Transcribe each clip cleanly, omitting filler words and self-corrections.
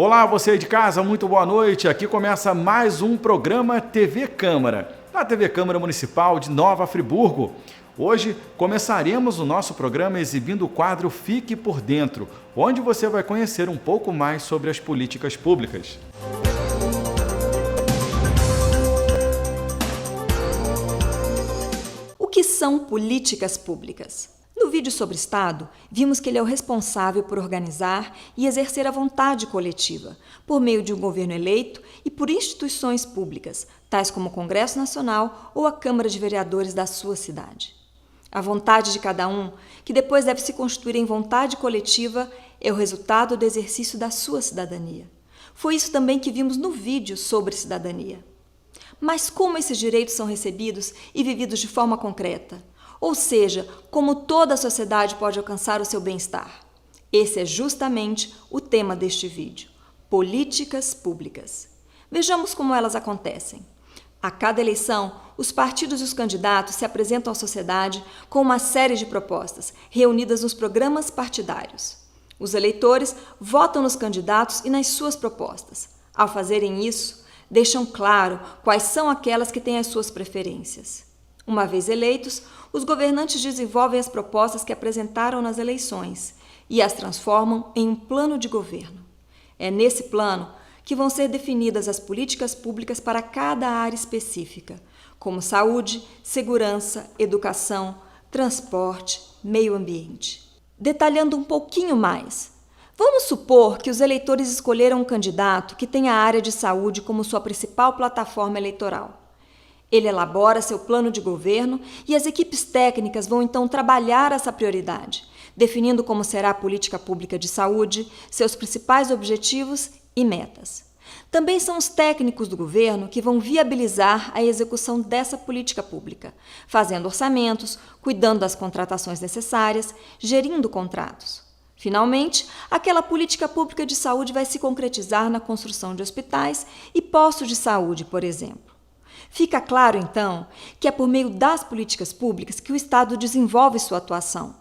Olá, você aí de casa, muito boa noite. Aqui começa mais um programa TV Câmara, da TV Câmara Municipal de Nova Friburgo. Hoje começaremos o nosso programa exibindo o quadro Fique por Dentro, onde você vai conhecer um pouco mais sobre as políticas públicas. O que são políticas públicas? No vídeo sobre Estado, vimos que ele é o responsável por organizar e exercer a vontade coletiva, por meio de um governo eleito e por instituições públicas, tais como o Congresso Nacional ou a Câmara de Vereadores da sua cidade. A vontade de cada um, que depois deve se constituir em vontade coletiva, é o resultado do exercício da sua cidadania. Foi isso também que vimos no vídeo sobre cidadania. Mas como esses direitos são recebidos e vividos de forma concreta? Ou seja, como toda a sociedade pode alcançar o seu bem-estar? Esse é justamente o tema deste vídeo: políticas públicas. Vejamos como elas acontecem. A cada eleição, os partidos e os candidatos se apresentam à sociedade com uma série de propostas, reunidas nos programas partidários. Os eleitores votam nos candidatos e nas suas propostas. Ao fazerem isso, deixam claro quais são aquelas que têm as suas preferências. Uma vez eleitos, os governantes desenvolvem as propostas que apresentaram nas eleições e as transformam em um plano de governo. É nesse plano que vão ser definidas as políticas públicas para cada área específica, como saúde, segurança, educação, transporte, meio ambiente. Detalhando um pouquinho mais, vamos supor que os eleitores escolheram um candidato que tem a área de saúde como sua principal plataforma eleitoral. Ele elabora seu plano de governo e as equipes técnicas vão então trabalhar essa prioridade, definindo como será a política pública de saúde, seus principais objetivos e metas. Também são os técnicos do governo que vão viabilizar a execução dessa política pública, fazendo orçamentos, cuidando das contratações necessárias, gerindo contratos. Finalmente, aquela política pública de saúde vai se concretizar na construção de hospitais e postos de saúde, por exemplo. Fica claro, então, que é por meio das políticas públicas que o Estado desenvolve sua atuação.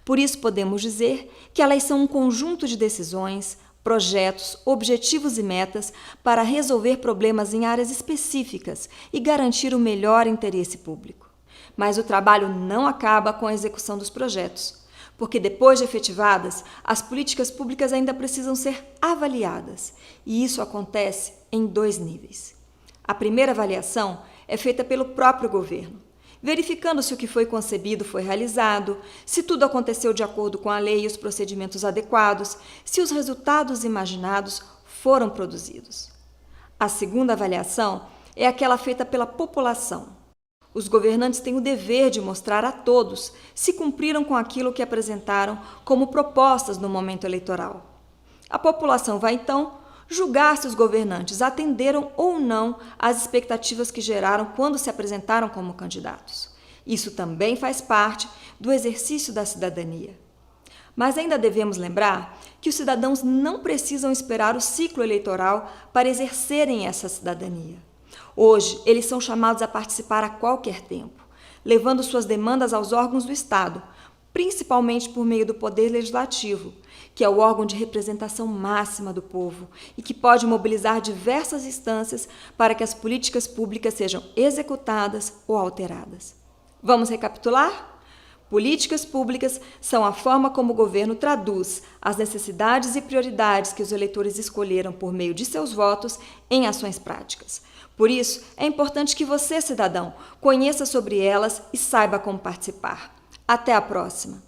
Por isso, podemos dizer que elas são um conjunto de decisões, projetos, objetivos e metas para resolver problemas em áreas específicas e garantir o melhor interesse público. Mas o trabalho não acaba com a execução dos projetos, porque depois de efetivadas, as políticas públicas ainda precisam ser avaliadas, e isso acontece em 2 níveis. A primeira avaliação é feita pelo próprio governo, verificando se o que foi concebido foi realizado, se tudo aconteceu de acordo com a lei e os procedimentos adequados, se os resultados imaginados foram produzidos. A segunda avaliação é aquela feita pela população. Os governantes têm o dever de mostrar a todos se cumpriram com aquilo que apresentaram como propostas no momento eleitoral. A população vai, então, julgar se os governantes atenderam ou não às expectativas que geraram quando se apresentaram como candidatos. Isso também faz parte do exercício da cidadania. Mas ainda devemos lembrar que os cidadãos não precisam esperar o ciclo eleitoral para exercerem essa cidadania. Hoje, eles são chamados a participar a qualquer tempo, levando suas demandas aos órgãos do Estado, principalmente por meio do Poder Legislativo, que é o órgão de representação máxima do povo e que pode mobilizar diversas instâncias para que as políticas públicas sejam executadas ou alteradas. Vamos recapitular? Políticas públicas são a forma como o governo traduz as necessidades e prioridades que os eleitores escolheram por meio de seus votos em ações práticas. Por isso, é importante que você, cidadão, conheça sobre elas e saiba como participar. Até a próxima!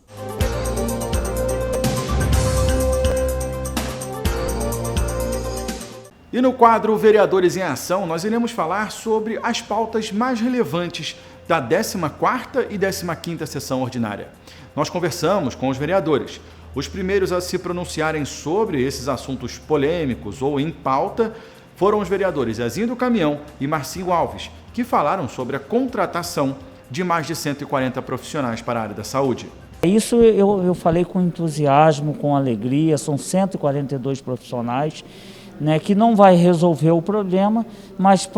E no quadro Vereadores em Ação, nós iremos falar sobre as pautas mais relevantes da 14ª e 15ª sessão ordinária. Nós conversamos com os vereadores, os primeiros a se pronunciarem sobre esses assuntos polêmicos ou em pauta foram os vereadores Zezinho do Caminhão e Marcinho Alves, que falaram sobre a contratação de mais de 140 profissionais para a área da saúde. Isso eu falei com entusiasmo, com alegria, são 142 profissionais, né, que não vai resolver o problema, mas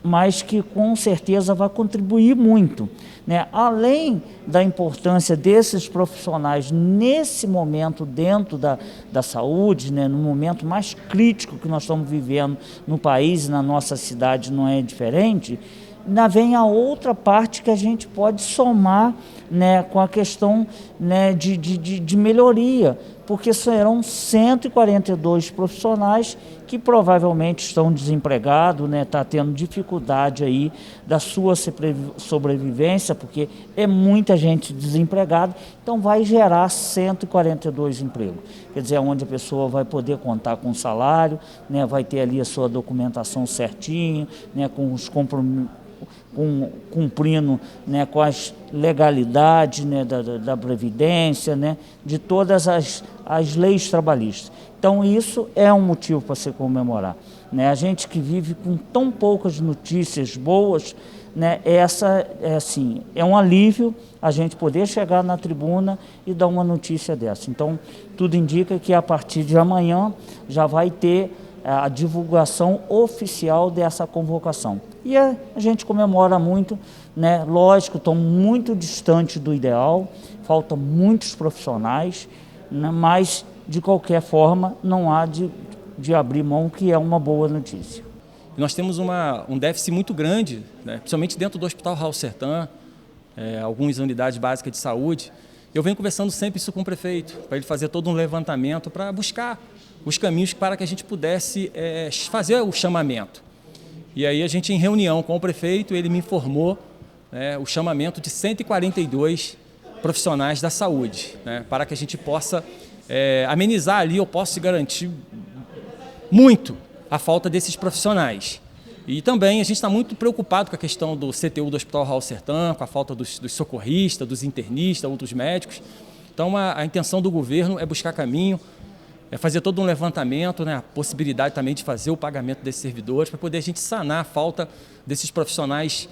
mas que com certeza vai contribuir muito, né? Além da importância desses profissionais nesse momento dentro da saúde, né? No momento mais crítico que nós estamos vivendo no país e na nossa cidade não é diferente, ainda vem a outra parte que a gente pode somar, né, com a questão, né, de melhoria, porque serão 142 profissionais que provavelmente estão desempregados, né, tá tendo dificuldade aí da sua sobrevivência, porque é muita gente desempregada, então vai gerar 142 empregos. Quer dizer, onde a pessoa vai poder contar com salário, né, vai ter ali a sua documentação certinha, né, com os cumprindo, né, com as legalidades, né, da Previdência, né, de todas as leis trabalhistas. Então isso é um motivo para se comemorar, né? A gente que vive com tão poucas notícias boas, né, é um alívio a gente poder chegar na tribuna e dar uma notícia dessa. Então tudo indica que a partir de amanhã já vai ter a divulgação oficial dessa convocação. E a gente comemora muito, né? Lógico, estão muito distante do ideal, faltam muitos profissionais, né? Mas, de qualquer forma, não há de abrir mão, que é uma boa notícia. Nós temos um déficit muito grande, né? Principalmente dentro do Hospital Raul Sertã, algumas unidades básicas de saúde. Eu venho conversando sempre isso com o prefeito, para ele fazer todo um levantamento para buscar os caminhos para que a gente pudesse fazer o chamamento. E aí a gente, em reunião com o prefeito, ele me informou, né, o chamamento de 142 profissionais da saúde, né, para que a gente possa amenizar ali, eu posso garantir muito a falta desses profissionais. E também a gente está muito preocupado com a questão do CTU do Hospital Raul Sertã, com a falta dos socorristas, dos internistas, outros médicos. Então a intenção do governo é buscar caminho, fazer todo um levantamento, né, a possibilidade também de fazer o pagamento desses servidores, para poder a gente sanar a falta desses profissionais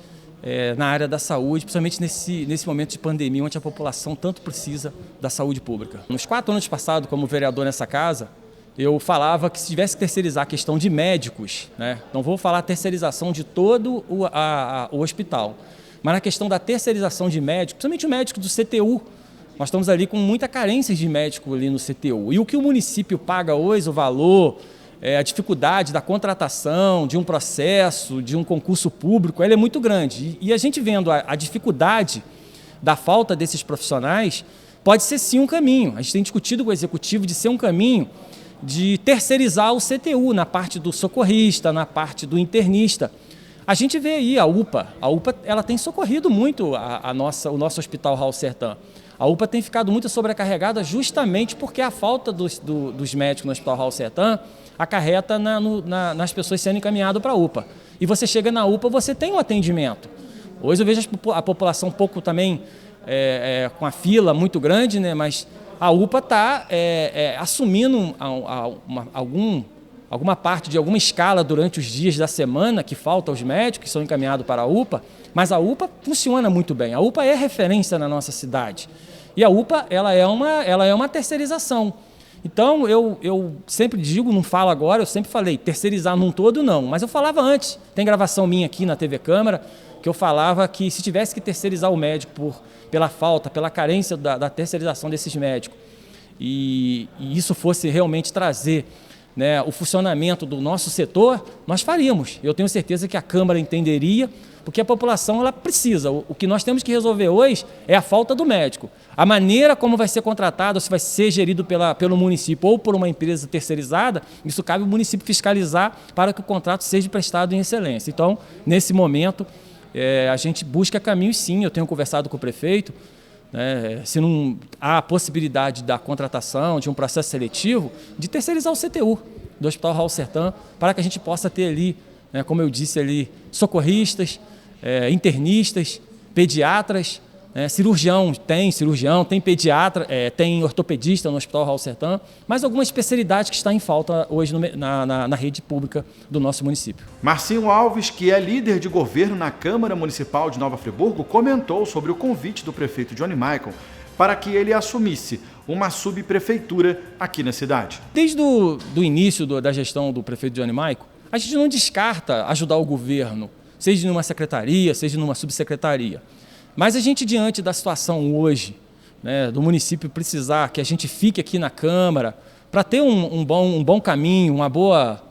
na área da saúde, principalmente nesse momento de pandemia, onde a população tanto precisa da saúde pública. Nos 4 anos passados, como vereador nessa casa, eu falava que se tivesse que terceirizar a questão de médicos, né, não vou falar a terceirização de todo o hospital, mas na questão da terceirização de médicos, principalmente o médico do CTU, nós estamos ali com muita carência de médico ali no CTU. E o que o município paga hoje, o valor, a dificuldade da contratação, de um processo, de um concurso público, ela é muito grande. E a gente vendo a dificuldade da falta desses profissionais, pode ser sim um caminho. A gente tem discutido com o executivo de ser um caminho de terceirizar o CTU na parte do socorrista, na parte do internista. A gente vê aí a UPA ela tem socorrido muito o nosso Hospital Raul Sertã. A UPA tem ficado muito sobrecarregada justamente porque a falta dos médicos no Hospital Raul Sertã acarreta nas pessoas sendo encaminhadas para a UPA. E você chega na UPA, você tem um atendimento. Hoje eu vejo a população um pouco também com a fila muito grande, né? Mas a UPA está assumindo alguma parte de alguma escala durante os dias da semana que falta aos médicos que são encaminhados para a UPA, mas a UPA funciona muito bem. A UPA é referência na nossa cidade. E a UPA ela é uma terceirização. Então, eu sempre digo, não falo agora, eu sempre falei, terceirizar num todo não, mas eu falava antes. Tem gravação minha aqui na TV Câmara, que eu falava que se tivesse que terceirizar o médico pela falta, pela carência da terceirização desses médicos, e isso fosse realmente trazer, né, o funcionamento do nosso setor, nós faríamos. Eu tenho certeza que a Câmara entenderia, porque a população ela precisa. O que nós temos que resolver hoje é a falta do médico. A maneira como vai ser contratado, se vai ser gerido pelo município ou por uma empresa terceirizada, isso cabe ao município fiscalizar para que o contrato seja prestado em excelência. Então, nesse momento, a gente busca caminhos sim. Eu tenho conversado com o prefeito, se não há a possibilidade da contratação, de um processo seletivo, de terceirizar o CTU do Hospital Raul Sertã, para que a gente possa ter ali, como eu disse ali, socorristas, internistas, pediatras, cirurgião, tem pediatra, tem ortopedista no Hospital Raul Sertã, mas alguma especialidade que está em falta hoje na rede pública do nosso município. Marcinho Alves, que é líder de governo na Câmara Municipal de Nova Friburgo, comentou sobre o convite do prefeito Johnny Michael para que ele assumisse uma subprefeitura aqui na cidade. Desde o início da gestão do prefeito Johnny Michael, a gente não descarta ajudar o governo, seja numa secretaria, seja numa subsecretaria. Mas a gente, diante da situação hoje, né, do município precisar que a gente fique aqui na Câmara, para ter um bom caminho, uma boa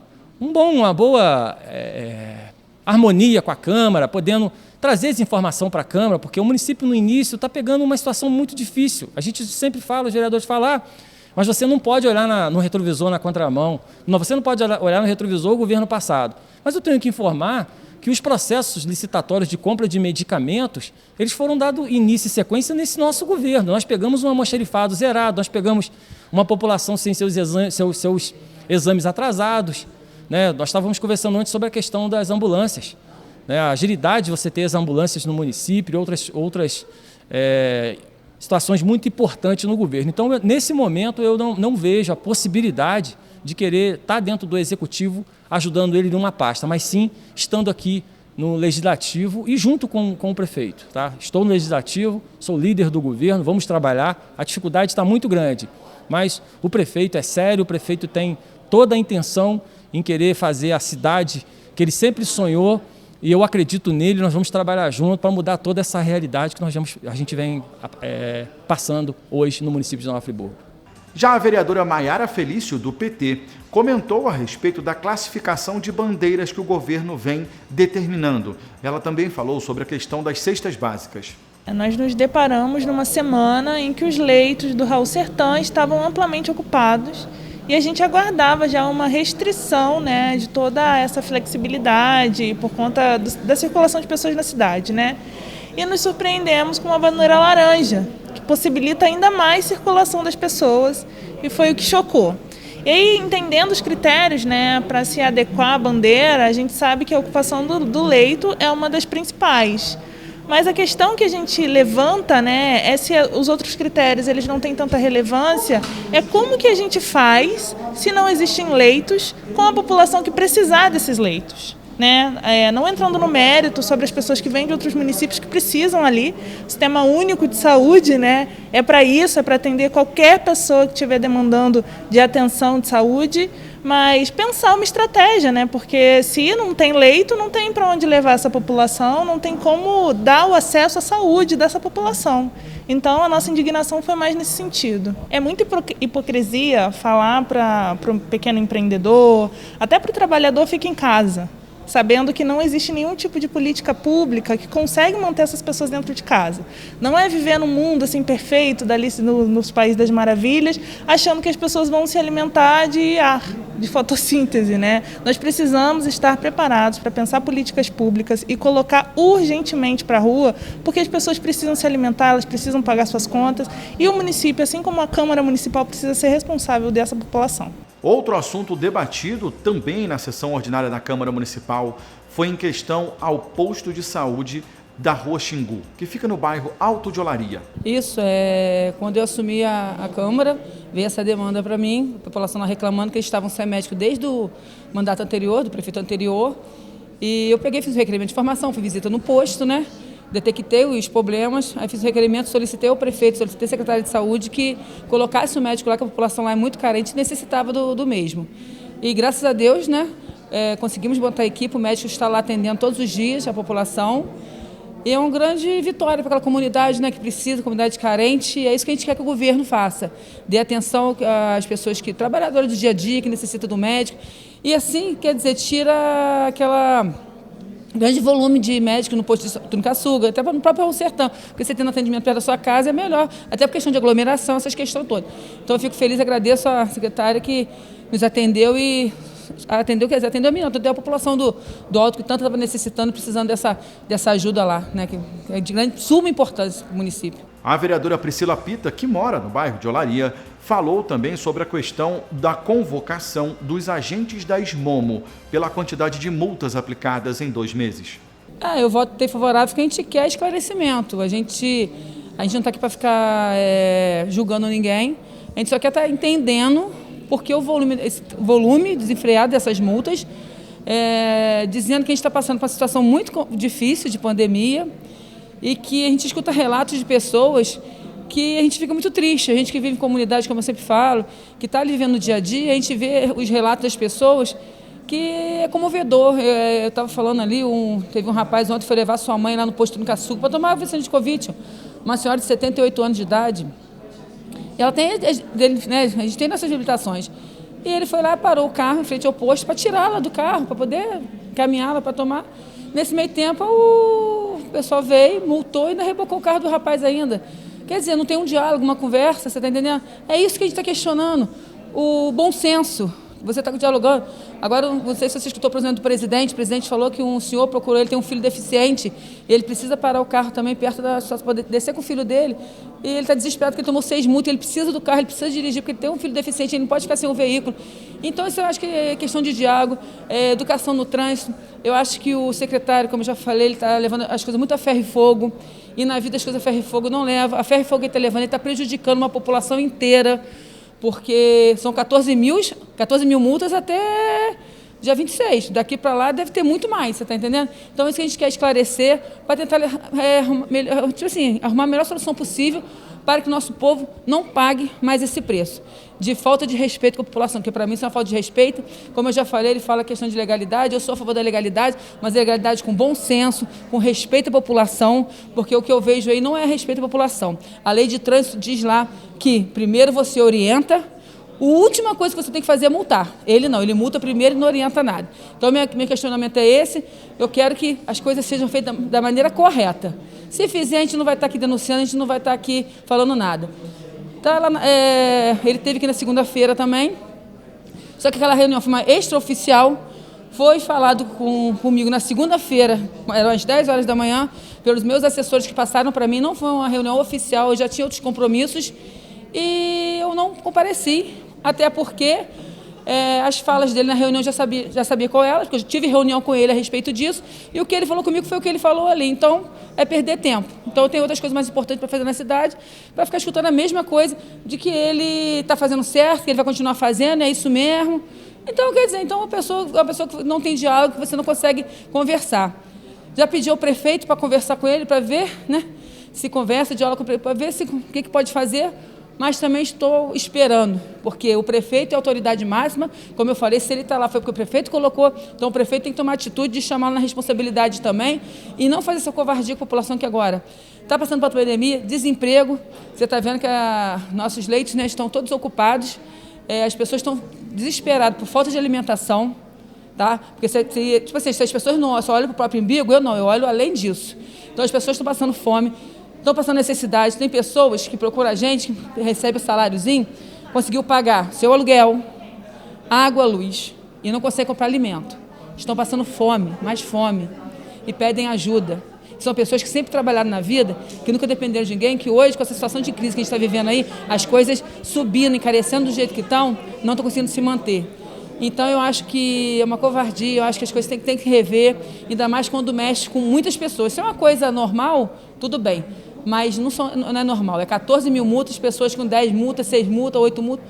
harmonia com a Câmara, podendo trazer essa informação para a Câmara, porque o município no início está pegando uma situação muito difícil. A gente sempre fala, os vereadores falam, mas você não pode olhar no retrovisor, na contramão, você não pode olhar no retrovisor o governo passado. Mas eu tenho que informar que os processos licitatórios de compra de medicamentos, eles foram dados início e sequência nesse nosso governo. Nós pegamos um almoxarifado zerado, nós pegamos uma população sem seus exames atrasados, né? Nós estávamos conversando antes sobre a questão das ambulâncias, né? A agilidade de você ter as ambulâncias no município e outras situações muito importantes no governo. Então, nesse momento, eu não vejo a possibilidade de querer estar dentro do Executivo ajudando ele numa pasta, mas sim estando aqui no Legislativo e junto com o prefeito. Tá? Estou no Legislativo, sou líder do governo, vamos trabalhar, a dificuldade está muito grande, mas o prefeito é sério, o prefeito tem toda a intenção em querer fazer a cidade que ele sempre sonhou, e eu acredito nele, nós vamos trabalhar junto para mudar toda essa realidade que a gente vem passando hoje no município de Nova Friburgo. Já a vereadora Maiara Felício, do PT, comentou a respeito da classificação de bandeiras que o governo vem determinando. Ela também falou sobre a questão das cestas básicas. Nós nos deparamos numa semana em que os leitos do Raul Sertã estavam amplamente ocupados e a gente aguardava já uma restrição, né, de toda essa flexibilidade por conta da circulação de pessoas na cidade, né? E nos surpreendemos com uma bandeira laranja, que possibilita ainda mais circulação das pessoas, e foi o que chocou. E aí, entendendo os critérios, né, para se adequar à bandeira, a gente sabe que a ocupação do leito é uma das principais. Mas a questão que a gente levanta, né, é se os outros critérios eles não têm tanta relevância, é como que a gente faz se não existem leitos com a população que precisar desses leitos. Né? Não entrando no mérito sobre as pessoas que vêm de outros municípios que precisam ali, o Sistema Único de Saúde, né, é para isso, é para atender qualquer pessoa que estiver demandando de atenção de saúde, mas pensar uma estratégia, né, porque se não tem leito, não tem para onde levar essa população, não tem como dar o acesso à saúde dessa população. Então, a nossa indignação foi mais nesse sentido. É muita hipocrisia falar para um pequeno empreendedor, até para o trabalhador fica em casa, sabendo que não existe nenhum tipo de política pública que consegue manter essas pessoas dentro de casa. Não é viver num mundo assim perfeito, nos Países das Maravilhas, achando que as pessoas vão se alimentar de ar, de fotossíntese, né? Nós precisamos estar preparados para pensar políticas públicas e colocar urgentemente para a rua, porque as pessoas precisam se alimentar, elas precisam pagar suas contas, e o município, assim como a Câmara Municipal, precisa ser responsável dessa população. Outro assunto debatido também na sessão ordinária da Câmara Municipal foi em questão ao posto de saúde da Rua Xingu, que fica no bairro Alto de Olaria. Isso, quando eu assumi a Câmara, veio essa demanda para mim, a população reclamando que eles estavam sem médico desde o mandato anterior, do prefeito anterior, e eu fiz o requerimento de informação, fui visita no posto, né? Detectei os problemas, aí fiz o requerimento, solicitei ao prefeito, solicitei ao secretário de saúde que colocasse o médico lá, que a população lá é muito carente e necessitava do mesmo. E graças a Deus, né, conseguimos botar a equipe, o médico está lá atendendo todos os dias a população. E é uma grande vitória para aquela comunidade, né, que precisa, comunidade carente, e é isso que a gente quer que o governo faça. Dê atenção às pessoas trabalhadoras do dia a dia, que necessitam do médico. E assim, quer dizer, tira aquela grande volume de médico no posto de Tunicassuga, até no próprio Raul Sertã, porque você tendo atendimento perto da sua casa é melhor, até por questão de aglomeração, essas questões todas. Então eu fico feliz, agradeço a secretária que nos atendeu e atendeu a população do Alto, que tanto estava necessitando, precisando dessa ajuda lá, né, que é de grande, suma importância para o município. A vereadora Priscila Pita, que mora no bairro de Olaria, falou também sobre a questão da convocação dos agentes da SMOMO pela quantidade de multas aplicadas em 2 meses. Eu votei favorável porque a gente quer esclarecimento. A gente não está aqui para ficar julgando ninguém, a gente só quer estar entendendo porque o volume desenfreado dessas multas, dizendo que a gente está passando por uma situação muito difícil de pandemia e que a gente escuta relatos de pessoas que a gente fica muito triste. A gente que vive em comunidade, como eu sempre falo, que está vivendo no dia a dia, a gente vê os relatos das pessoas que é comovedor. Eu estava falando ali, teve um rapaz ontem que foi levar sua mãe lá no posto do Caçuco para tomar a vacina de Covid, uma senhora de 78 anos de idade. Ela tem, né, a gente tem nossas limitações. E ele foi lá, parou o carro em frente ao posto para tirá-la do carro, para poder caminhá-la para tomar. Nesse meio tempo, o pessoal veio, multou e ainda rebocou o carro do rapaz ainda. Quer dizer, não tem um diálogo, uma conversa, você está entendendo? É isso que a gente está questionando, o bom senso. Você está dialogando. Agora, não sei se você escutou, por exemplo, do presidente. O presidente falou que um senhor procurou, ele tem um filho deficiente, ele precisa parar o carro também perto da sua, poder descer com o filho dele. E ele está desesperado porque ele tomou 6 multas, ele precisa do carro, ele precisa dirigir, porque ele tem um filho deficiente, ele não pode ficar sem um veículo. Então, isso eu acho que é questão de diálogo, educação no trânsito. Eu acho que o secretário, como eu já falei, ele está levando as coisas muito a ferro e fogo. E na vida as coisas a ferro e fogo não leva. A ferro e fogo ele está levando, ele está prejudicando uma população inteira, porque são 14 mil multas até dia 26. Daqui para lá deve ter muito mais, você está entendendo? Então, isso que a gente quer esclarecer para tentar arrumar a melhor solução possível para que o nosso povo não pague mais esse preço de falta de respeito com a população, que para mim isso é uma falta de respeito. Como eu já falei, ele fala a questão de legalidade, eu sou a favor da legalidade, mas a legalidade com bom senso, com respeito à população, porque o que eu vejo aí não é respeito à população. A lei de trânsito diz lá que primeiro você orienta, a última coisa que você tem que fazer é multar. Ele não, ele multa primeiro e não orienta nada. Então, meu questionamento é esse, eu quero que as coisas sejam feitas da maneira correta. Se fizer, a gente não vai estar aqui denunciando, a gente não vai estar aqui falando nada. Tá lá, ele teve aqui na segunda-feira também, só que aquela reunião foi uma extraoficial, foi falado comigo na segunda-feira, eram às 10 horas da manhã, pelos meus assessores que passaram para mim, não foi uma reunião oficial, eu já tinha outros compromissos e eu não compareci, até porque as falas dele na reunião já sabia qual era, porque eu tive reunião com ele a respeito disso, e o que ele falou comigo foi o que ele falou ali, então é perder tempo. Então eu tenho outras coisas mais importantes para fazer na cidade, para ficar escutando a mesma coisa, de que ele está fazendo certo, que ele vai continuar fazendo, é isso mesmo. Então, quer dizer, uma pessoa que não tem diálogo, que você não consegue conversar. Já pedi ao prefeito para conversar com ele, para ver, né, se conversa, diálogo com o prefeito, para ver o que pode fazer, mas também estou esperando, porque o prefeito é a autoridade máxima, como eu falei, se ele está lá foi porque o prefeito colocou, então o prefeito tem que tomar atitude de chamá-lo na responsabilidade também e não fazer essa covardia com a população que agora está passando por pandemia, desemprego, você está vendo que nossos leitos, né, estão todos ocupados, as pessoas estão desesperadas por falta de alimentação, tá? Porque tipo assim, se as pessoas não só olham para o próprio umbigo, eu olho além disso. Então as pessoas estão passando fome, estão passando necessidade. Tem pessoas que procuram a gente, que recebe o saláriozinho, conseguiu pagar seu aluguel, água, luz, e não consegue comprar alimento. Estão passando fome, mais fome, e pedem ajuda. São pessoas que sempre trabalharam na vida, que nunca dependeram de ninguém, que hoje, com essa situação de crise que a gente está vivendo aí, as coisas subindo, encarecendo do jeito que estão, não estão conseguindo se manter. Então, eu acho que é uma covardia, eu acho que as coisas tem que rever, ainda mais quando mexe com muitas pessoas. Se é uma coisa normal, tudo bem, mas não é normal. É 14 mil multas, pessoas com 10 multas, 6 multas, 8 multas,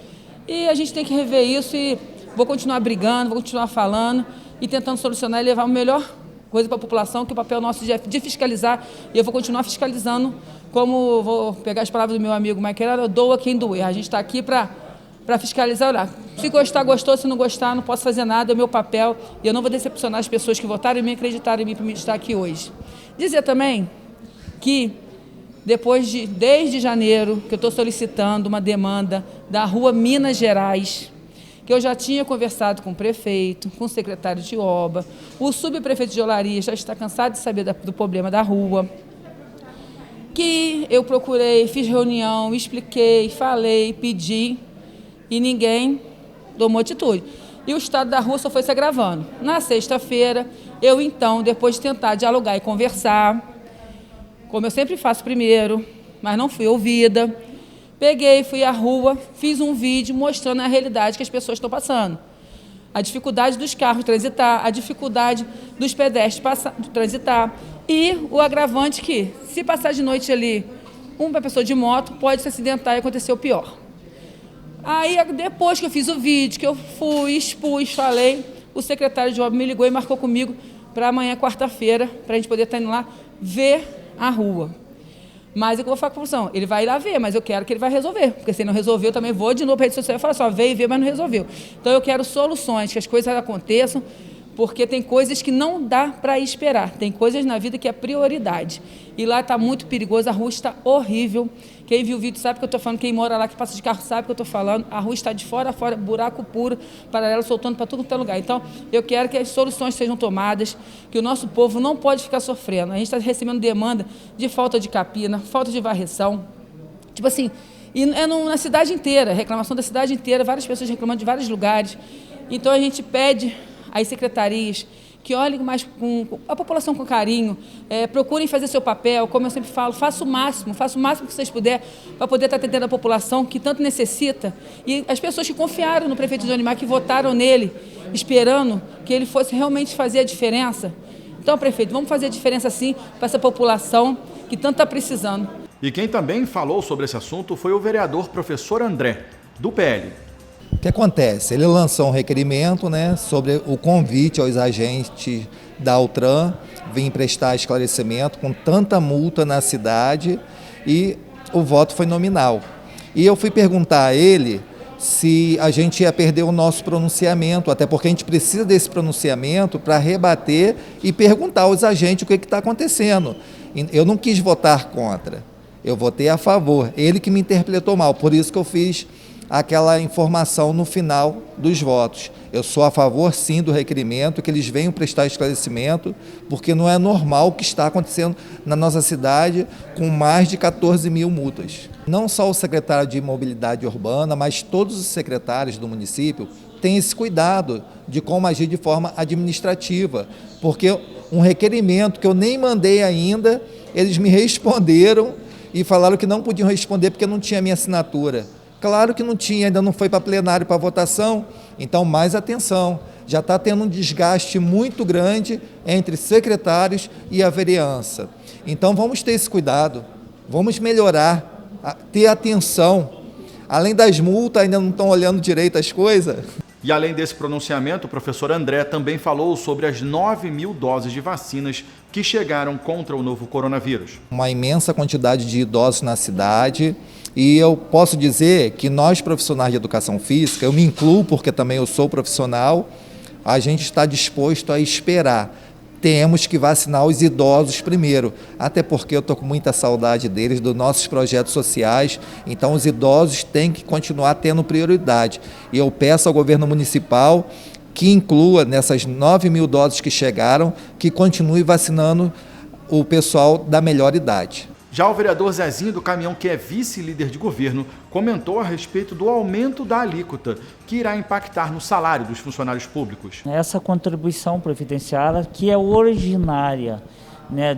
e a gente tem que rever isso e vou continuar brigando, vou continuar falando e tentando solucionar e levar o melhor coisa para a população, que o papel nosso de fiscalizar, e eu vou continuar fiscalizando, como vou pegar as palavras do meu amigo Michael, doa quem doer. A gente está aqui para fiscalizar, olhar. Se gostar, gostou, se não gostar, não posso fazer nada, é o meu papel, e eu não vou decepcionar as pessoas que votaram em mim, acreditaram em mim para me estar aqui hoje. Dizer também que, desde janeiro, que eu estou solicitando uma demanda da rua Minas Gerais, que eu já tinha conversado com o prefeito, com o secretário de obra, o subprefeito de Olaria já está cansado de saber do problema da rua, que eu procurei, fiz reunião, expliquei, falei, pedi, e ninguém tomou atitude. E o estado da rua só foi se agravando. Na sexta-feira, eu então, depois de tentar dialogar e conversar, como eu sempre faço primeiro, mas não fui ouvida, peguei, fui à rua, fiz um vídeo mostrando a realidade que as pessoas estão passando. A dificuldade dos carros transitar, a dificuldade dos pedestres transitar e o agravante que, se passar de noite ali uma pessoa de moto, pode se acidentar e acontecer o pior. Aí, depois que eu fiz o vídeo, que eu fui, expus, falei, o secretário de obra me ligou e marcou comigo para amanhã, quarta-feira, para a gente poder estar indo lá ver a rua. Mas é que eu vou falar com a população, ele vai ir lá ver, mas eu quero que ele vai resolver, porque se ele não resolveu, eu também vou de novo para a rede social e falar só, veio ver, mas não resolveu. Então eu quero soluções, que as coisas aconteçam, porque tem coisas que não dá para esperar, tem coisas na vida que é prioridade. E lá está muito perigoso, a rua está horrível. Quem viu o vídeo sabe o que eu estou falando, quem mora lá, que passa de carro sabe o que eu estou falando. A rua está de fora a fora, buraco puro, paralelo soltando para tudo quanto é lugar. Então, eu quero que as soluções sejam tomadas, que o nosso povo não pode ficar sofrendo. A gente está recebendo demanda de falta de capina, falta de varreção. Tipo assim, e é na cidade inteira, reclamação da cidade inteira, várias pessoas reclamando de vários lugares. Então, a gente pede às secretarias que olhem mais com a população com carinho, procurem fazer seu papel, como eu sempre falo, faça o máximo que vocês puderem para poder estar atendendo a população que tanto necessita. E as pessoas que confiaram no prefeito Johnny Mar, que votaram nele, esperando que ele fosse realmente fazer a diferença. Então, prefeito, vamos fazer a diferença sim para essa população que tanto está precisando. E quem também falou sobre esse assunto foi o vereador professor André, do PL. O que acontece? Ele lançou um requerimento, né, sobre o convite aos agentes da Altran vir prestar esclarecimento com tanta multa na cidade e o voto foi nominal. E eu fui perguntar a ele se a gente ia perder o nosso pronunciamento, até porque a gente precisa desse pronunciamento para rebater e perguntar aos agentes o que está acontecendo. Eu não quis votar contra, eu votei a favor. Ele que me interpretou mal, por isso que eu fiz aquela informação no final dos votos. Eu sou a favor, sim, do requerimento, que eles venham prestar esclarecimento, porque não é normal o que está acontecendo na nossa cidade com mais de 14 mil multas. Não só o secretário de Mobilidade Urbana, mas todos os secretários do município têm esse cuidado de como agir de forma administrativa, porque um requerimento que eu nem mandei ainda, eles me responderam e falaram que não podiam responder porque não tinha minha assinatura. Claro que não tinha, ainda não foi para plenário para votação, então mais atenção. Já está tendo um desgaste muito grande entre secretários e a vereança. Então vamos ter esse cuidado, vamos melhorar, ter atenção. Além das multas, ainda não estão olhando direito as coisas. E além desse pronunciamento, o professor André também falou sobre as 9.000 doses de vacinas que chegaram contra o novo coronavírus. Uma imensa quantidade de idosos na cidade. E eu posso dizer que nós, profissionais de educação física, eu me incluo porque também eu sou profissional, a gente está disposto a esperar. Temos que vacinar os idosos primeiro, até porque eu estou com muita saudade deles, dos nossos projetos sociais, então os idosos têm que continuar tendo prioridade. E eu peço ao governo municipal que inclua nessas 9.000 doses que chegaram, que continue vacinando o pessoal da melhor idade. Já o vereador Zezinho do Caminhão, que é vice-líder de governo, comentou a respeito do aumento da alíquota, que irá impactar no salário dos funcionários públicos. Essa contribuição previdenciária, que é originária, né,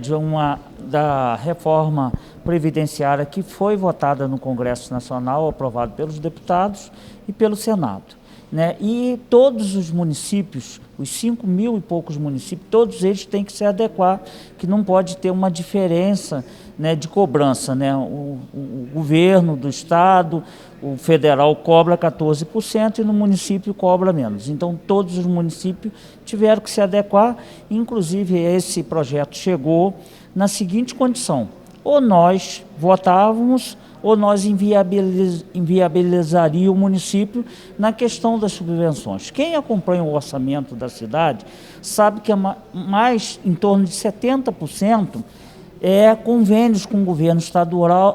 da reforma previdenciária que foi votada no Congresso Nacional, aprovado pelos deputados e pelo Senado. Né? E todos os municípios, os 5.000 e poucos municípios, todos eles têm que se adequar, que não pode ter uma diferença, né, de cobrança. Né? O governo do estado, o federal cobra 14% e no município cobra menos. Então todos os municípios tiveram que se adequar, inclusive esse projeto chegou na seguinte condição: ou nós votávamos ou nós inviabilizaria o município na questão das subvenções. Quem acompanha o orçamento da cidade sabe que mais em torno de 70% é convênios com o governo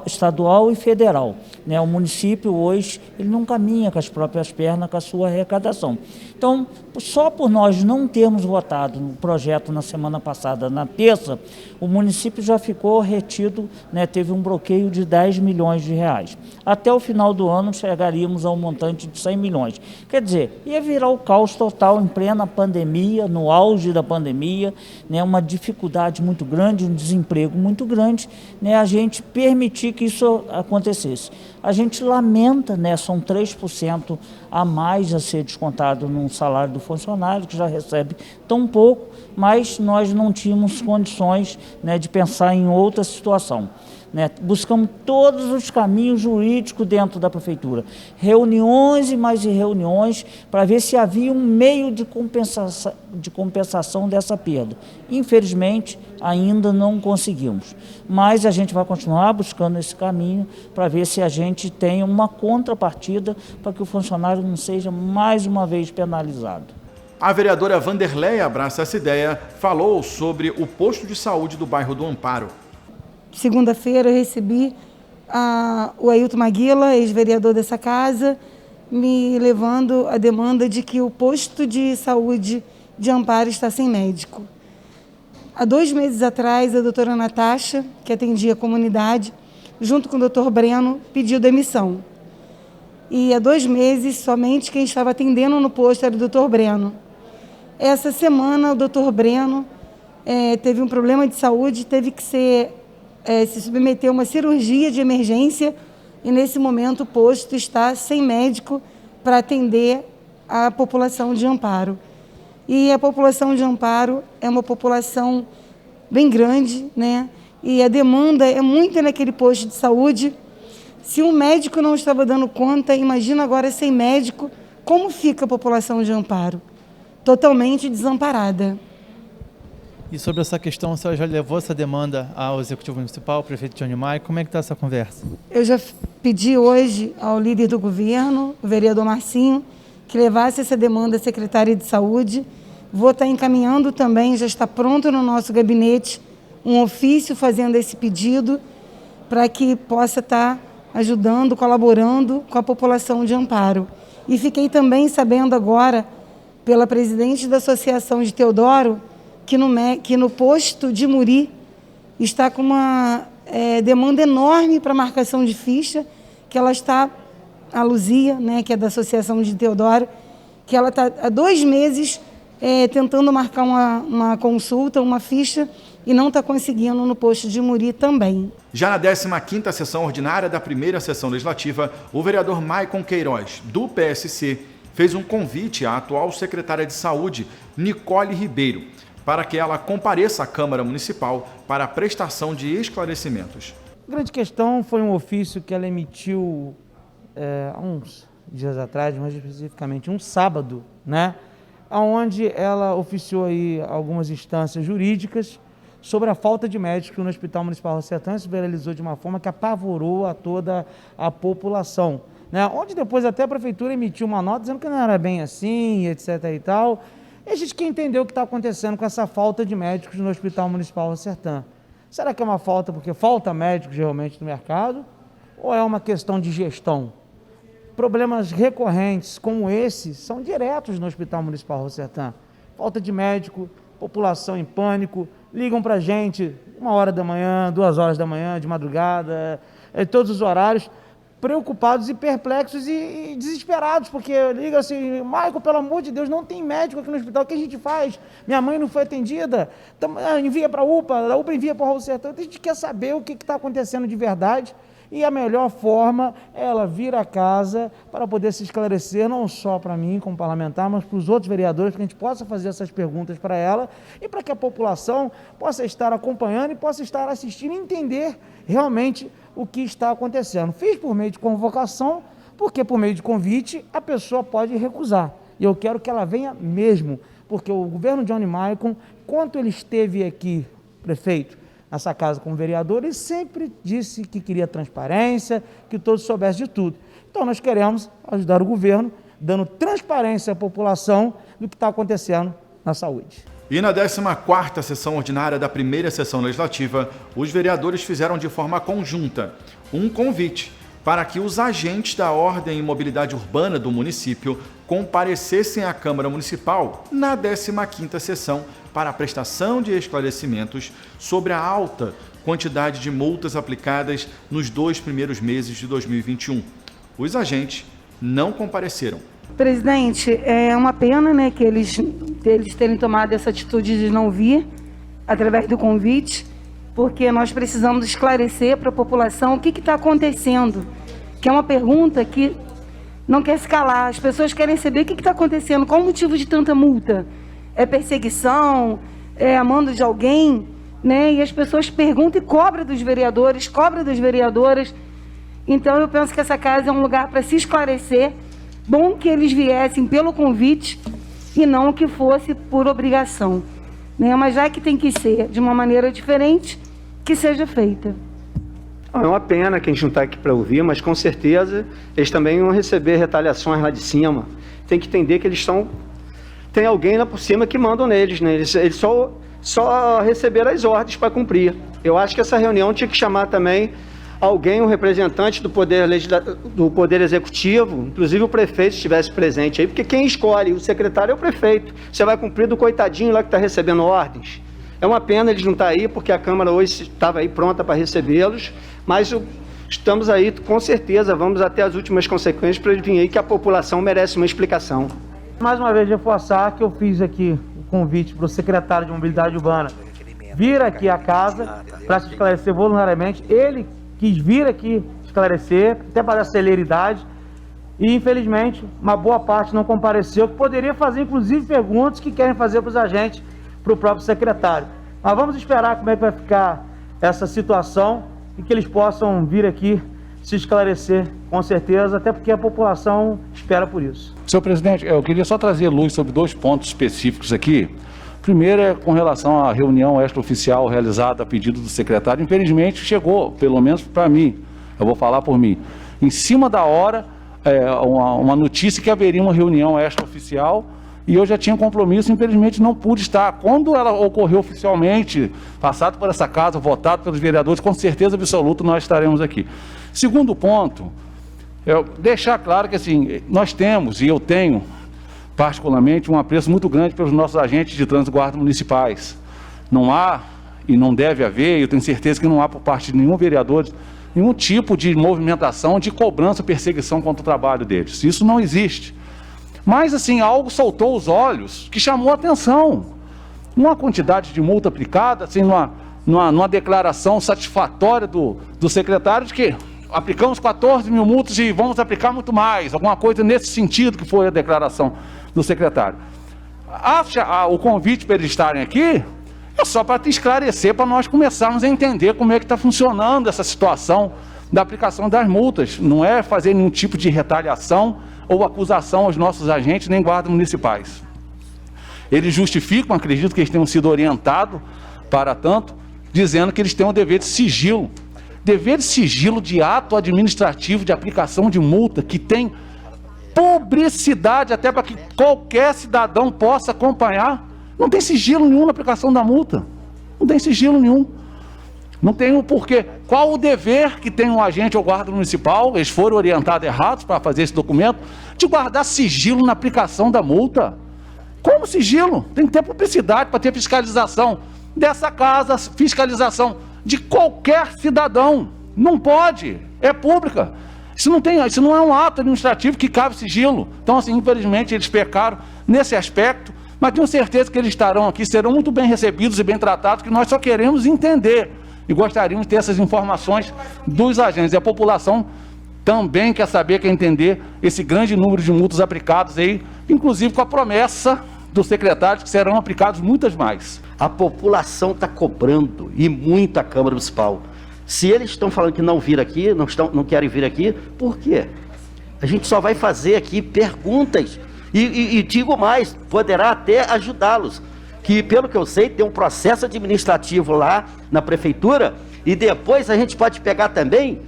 estadual e federal. Né? O município hoje ele não caminha com as próprias pernas com a sua arrecadação. Então, só por nós não termos votado no projeto na semana passada, na terça, o município já ficou retido, né, teve um bloqueio de 10 milhões de reais. Até o final do ano chegaríamos a um montante de 100 milhões. Quer dizer, ia virar o caos total em plena pandemia, no auge da pandemia, né, uma dificuldade muito grande, um desemprego muito grande, né, a gente permitir que isso acontecesse. A gente lamenta, né, são 3% a mais a ser descontado no salário do funcionário, que já recebe tão pouco, mas nós não tínhamos condições, né, de pensar em outra situação. né? Buscamos todos os caminhos jurídicos dentro da prefeitura, reuniões e mais reuniões para ver se havia um meio de compensação dessa perda. Infelizmente, ainda não conseguimos, mas a gente vai continuar buscando esse caminho para ver se a gente tem uma contrapartida para que o funcionário não seja mais uma vez penalizado. A vereadora Vanderleia abraça essa ideia, falou sobre o posto de saúde do bairro do Amparo. Segunda-feira eu recebi o Ailton Maguila, ex-vereador dessa casa, me levando a demanda de que o posto de saúde de Amparo está sem médico. Há 2 meses atrás, a doutora Natasha, que atendia a comunidade, junto com o doutor Breno, pediu demissão. E há 2 meses, somente quem estava atendendo no posto era o doutor Breno. Essa semana, o doutor Breno teve um problema de saúde, teve que se submeter a uma cirurgia de emergência e, nesse momento, o posto está sem médico para atender a população de Amparo. E a população de Amparo é uma população bem grande, né? E a demanda é muito naquele posto de saúde. Se um médico não estava dando conta, imagina agora sem médico, como fica a população de Amparo? Totalmente desamparada. E sobre essa questão, a senhora já levou essa demanda ao Executivo Municipal, ao prefeito Johnny Maia? Como é que está essa conversa? Eu já pedi hoje ao líder do governo, o vereador Marcinho, que levasse essa demanda à Secretaria de Saúde. Vou estar encaminhando também, já está pronto no nosso gabinete, um ofício fazendo esse pedido para que possa estar ajudando, colaborando com a população de Amparo. E fiquei também sabendo agora, pela presidente da Associação de Teodoro, que no posto de Muri está com uma demanda enorme para marcação de ficha, que ela está, a Luzia, né, que é da Associação de Teodoro, que ela está há 2 meses tentando marcar uma consulta, uma ficha, e não está conseguindo no posto de Muri também. Já na 15ª sessão ordinária da primeira sessão legislativa, o vereador Maicon Queiroz, do PSC, fez um convite à atual secretária de Saúde, Nicole Ribeiro, para que ela compareça à Câmara Municipal para a prestação de esclarecimentos. A grande questão foi um ofício que ela emitiu há uns dias atrás, mais especificamente um sábado, né? Onde ela oficiou aí algumas instâncias jurídicas sobre a falta de médicos no Hospital Municipal Raul Sertã. Isso viralizou de uma forma que apavorou a toda a população, né? Onde depois até a prefeitura emitiu uma nota dizendo que não era bem assim, etc. e tal. E a gente quer entender o que está acontecendo com essa falta de médicos no Hospital Municipal Raul Sertã. Será que é uma falta porque falta médicos realmente no mercado? Ou é uma questão de gestão? Problemas recorrentes como esse são diretos no Hospital Municipal Raul Sertã. Falta de médico, população em pânico, ligam para a gente 1h da manhã, 2h da manhã, de madrugada, todos os horários, preocupados e perplexos e desesperados, porque liga assim, Maicon, pelo amor de Deus, não tem médico aqui no hospital, o que a gente faz? Minha mãe não foi atendida, envia para a UPA envia para o Raul Sertã. Então a gente quer saber o que está acontecendo de verdade. E a melhor forma é ela vir a casa para poder se esclarecer, não só para mim como parlamentar, mas para os outros vereadores, para que a gente possa fazer essas perguntas para ela e para que a população possa estar acompanhando e possa estar assistindo e entender realmente o que está acontecendo. Fiz por meio de convocação, porque por meio de convite a pessoa pode recusar. E eu quero que ela venha mesmo, porque o governo Johnny Maicon, enquanto ele esteve aqui, prefeito, nessa casa como vereador, ele sempre disse que queria transparência, que todos soubessem de tudo. Então nós queremos ajudar o governo, dando transparência à população do que está acontecendo na saúde. E na 14ª sessão ordinária da primeira sessão legislativa, os vereadores fizeram de forma conjunta um convite para que os agentes da Ordem e Mobilidade Urbana do município comparecessem à Câmara Municipal na 15ª sessão para a prestação de esclarecimentos sobre a alta quantidade de multas aplicadas nos 2 primeiros meses de 2021. Os agentes não compareceram. Presidente, é uma pena, né, que eles terem tomado essa atitude de não vir através do convite, porque nós precisamos esclarecer para a população o que está acontecendo, que é uma pergunta que não quer se calar. As pessoas querem saber o que está acontecendo, qual o motivo de tanta multa. É perseguição? É a mando de alguém? né? E as pessoas perguntam e cobram dos vereadores, cobram das vereadoras. Então eu penso que essa casa é um lugar para se esclarecer. Bom que eles viessem pelo convite e não que fosse por obrigação, né? Mas já que tem que ser de uma maneira diferente, que seja feita. É uma pena que a gente não está aqui para ouvir, mas com certeza eles também vão receber retaliações lá de cima. Tem que entender que eles tem alguém lá por cima que mandam neles, né? Eles só receberam as ordens para cumprir. Eu acho que essa reunião tinha que chamar também alguém, um representante do Poder Executivo, inclusive o prefeito estivesse presente aí, porque quem escolhe o secretário é o prefeito. Você vai cumprir do coitadinho lá que está recebendo ordens. É uma pena eles não estarem aí, porque a Câmara hoje estava aí pronta para recebê-los, mas estamos aí, com certeza, vamos até as últimas consequências para ele vir aí, que a população merece uma explicação. Mais uma vez, reforçar que eu fiz aqui o convite para o secretário de Mobilidade Urbana vir aqui à casa para se esclarecer voluntariamente. Ele quis vir aqui esclarecer, até para a celeridade, e infelizmente uma boa parte não compareceu, que poderia fazer inclusive perguntas que querem fazer para os agentes, para o próprio secretário. Mas vamos esperar como é que vai ficar essa situação e que eles possam vir aqui se esclarecer, com certeza, até porque a população espera por isso. Senhor presidente, eu queria só trazer luz sobre 2 pontos específicos aqui. Primeiro é com relação à reunião extraoficial realizada a pedido do secretário. Infelizmente chegou, pelo menos para mim, eu vou falar por mim, em cima da hora, uma notícia que haveria uma reunião extraoficial, e eu já tinha compromisso, infelizmente não pude estar. Quando ela ocorreu oficialmente, passado por essa casa, votado pelos vereadores, com certeza absoluta nós estaremos aqui. Segundo ponto, deixar claro que assim, nós temos, e eu tenho particularmente, um apreço muito grande pelos nossos agentes de trânsito guarda municipais. Não há, e não deve haver, eu tenho certeza que não há por parte de nenhum vereador, nenhum tipo de movimentação, de cobrança, perseguição contra o trabalho deles. Isso não existe. Mas, assim, algo soltou os olhos que chamou a atenção. Uma quantidade de multa aplicada, assim, numa declaração satisfatória do secretário de que aplicamos 14 mil multas e vamos aplicar muito mais. Alguma coisa nesse sentido que foi a declaração do secretário. O convite para eles estarem aqui é só para te esclarecer, para nós começarmos a entender como é que está funcionando essa situação da aplicação das multas. Não é fazer nenhum tipo de retaliação ou acusação aos nossos agentes nem guardas municipais. Eles justificam, acredito que eles tenham sido orientados para tanto, dizendo que eles têm um dever de sigilo. Dever de sigilo de ato administrativo de aplicação de multa, que tem publicidade até para que qualquer cidadão possa acompanhar. Não tem sigilo nenhum na aplicação da multa. Não tem sigilo nenhum. Não tem o porquê. Qual o dever que tem um agente ou guarda municipal, eles foram orientados errados para fazer esse documento, de guardar sigilo na aplicação da multa? Como sigilo? Tem que ter publicidade para ter fiscalização dessa casa, fiscalização de qualquer cidadão. Não pode, é pública. Isso não é um ato administrativo que cabe sigilo. Então, assim, infelizmente, eles pecaram nesse aspecto, mas tenho certeza que eles estarão aqui, serão muito bem recebidos e bem tratados, que nós só queremos entender e gostaríamos de ter essas informações dos agentes. E a população também quer saber, quer entender esse grande número de multas aplicadas aí, inclusive com a promessa do secretário que serão aplicados muitas mais. A população está cobrando, e muito a Câmara Municipal. Se eles estão falando que não vir aqui, não querem vir aqui, por quê? A gente só vai fazer aqui perguntas, e digo mais, poderá até ajudá-los, que pelo que eu sei, tem um processo administrativo lá na prefeitura, e depois a gente pode pegar também,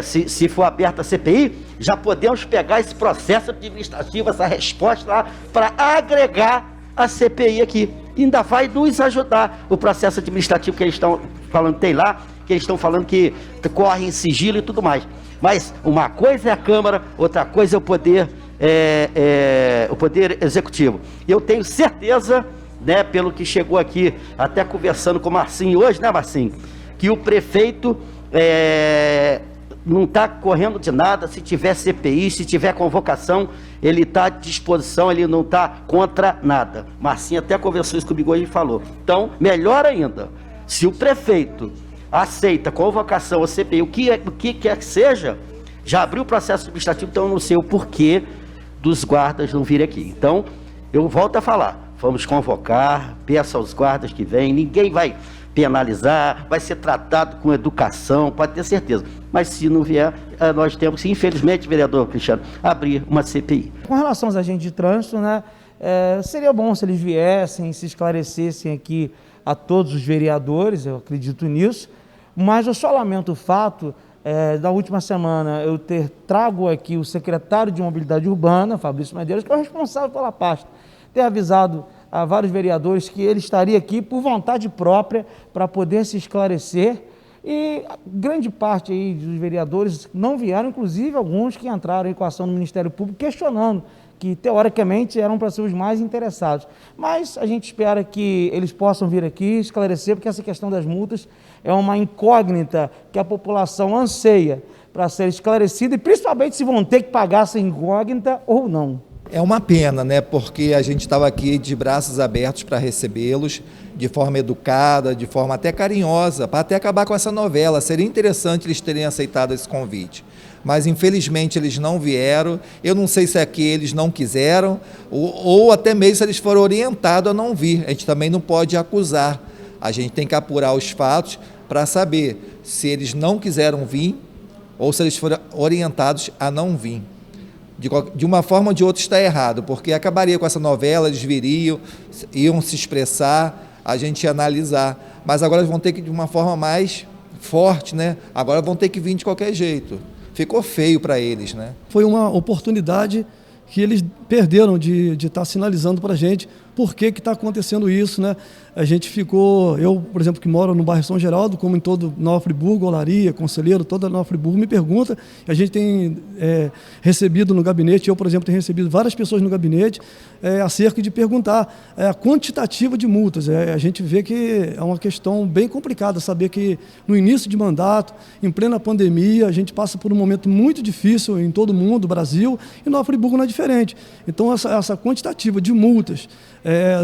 se for aberta a CPI, já podemos pegar esse processo administrativo, essa resposta lá, para agregar a CPI aqui. E ainda vai nos ajudar o processo administrativo que eles estão falando, tem lá, que eles estão falando que corre em sigilo e tudo mais. Mas uma coisa é a Câmara, outra coisa é o Poder Executivo. Eu tenho certeza, né, pelo que chegou aqui, até conversando com o Marcinho hoje, né, Marcinho, que o prefeito não está correndo de nada. Se tiver CPI, se tiver convocação, ele está à disposição, ele não está contra nada. Marcinho até conversou isso comigo hoje e falou. Então, melhor ainda, se o prefeito aceita convocação ou CPI, o que quer que seja, já abriu o processo administrativo, então eu não sei o porquê dos guardas não virem aqui. Então, eu volto a falar, vamos convocar, peça aos guardas que vêm, ninguém vai penalizar, vai ser tratado com educação, pode ter certeza. Mas se não vier, nós temos que, infelizmente, vereador Cristiano, abrir uma CPI. Com relação aos agentes de trânsito, né, seria bom se eles viessem, se esclarecessem aqui a todos os vereadores, eu acredito nisso, mas eu só lamento o fato da última semana eu ter trago aqui o secretário de Mobilidade Urbana, Fabrício Medeiros, que é o responsável pela pasta, ter avisado a vários vereadores que ele estaria aqui por vontade própria para poder se esclarecer, e grande parte aí dos vereadores não vieram, inclusive alguns que entraram em equação no Ministério Público questionando que teoricamente eram para ser os mais interessados. Mas a gente espera que eles possam vir aqui esclarecer, porque essa questão das multas é uma incógnita que a população anseia para ser esclarecida, e principalmente se vão ter que pagar essa incógnita ou não. É uma pena, né? Porque a gente estava aqui de braços abertos para recebê-los, de forma educada, de forma até carinhosa, para até acabar com essa novela. Seria interessante eles terem aceitado esse convite. Mas, infelizmente, eles não vieram. Eu não sei se é que eles não quiseram, ou até mesmo se eles foram orientados a não vir. A gente também não pode acusar. A gente tem que apurar os fatos para saber se eles não quiseram vir ou se eles foram orientados a não vir. De uma forma ou de outra está errado, porque acabaria com essa novela, eles viriam, iam se expressar, a gente ia analisar. Mas agora eles vão ter que, de uma forma mais forte, né? Agora vão ter que vir de qualquer jeito. Ficou feio para eles, né? Foi uma oportunidade que eles perderam de estar sinalizando para a gente por que está acontecendo isso, né? A gente ficou, eu, por exemplo, que moro no bairro São Geraldo, como em todo Nova Friburgo, Olaria, Conselheiro, toda Nova Friburgo, me pergunta, a gente tem recebido no gabinete, eu, por exemplo, tenho recebido várias pessoas no gabinete, acerca de perguntar a quantitativa de multas. A gente vê que é uma questão bem complicada, saber que no início de mandato, em plena pandemia, a gente passa por um momento muito difícil em todo o mundo, Brasil, e Nova Friburgo não é diferente. Então, essa quantitativa de multas,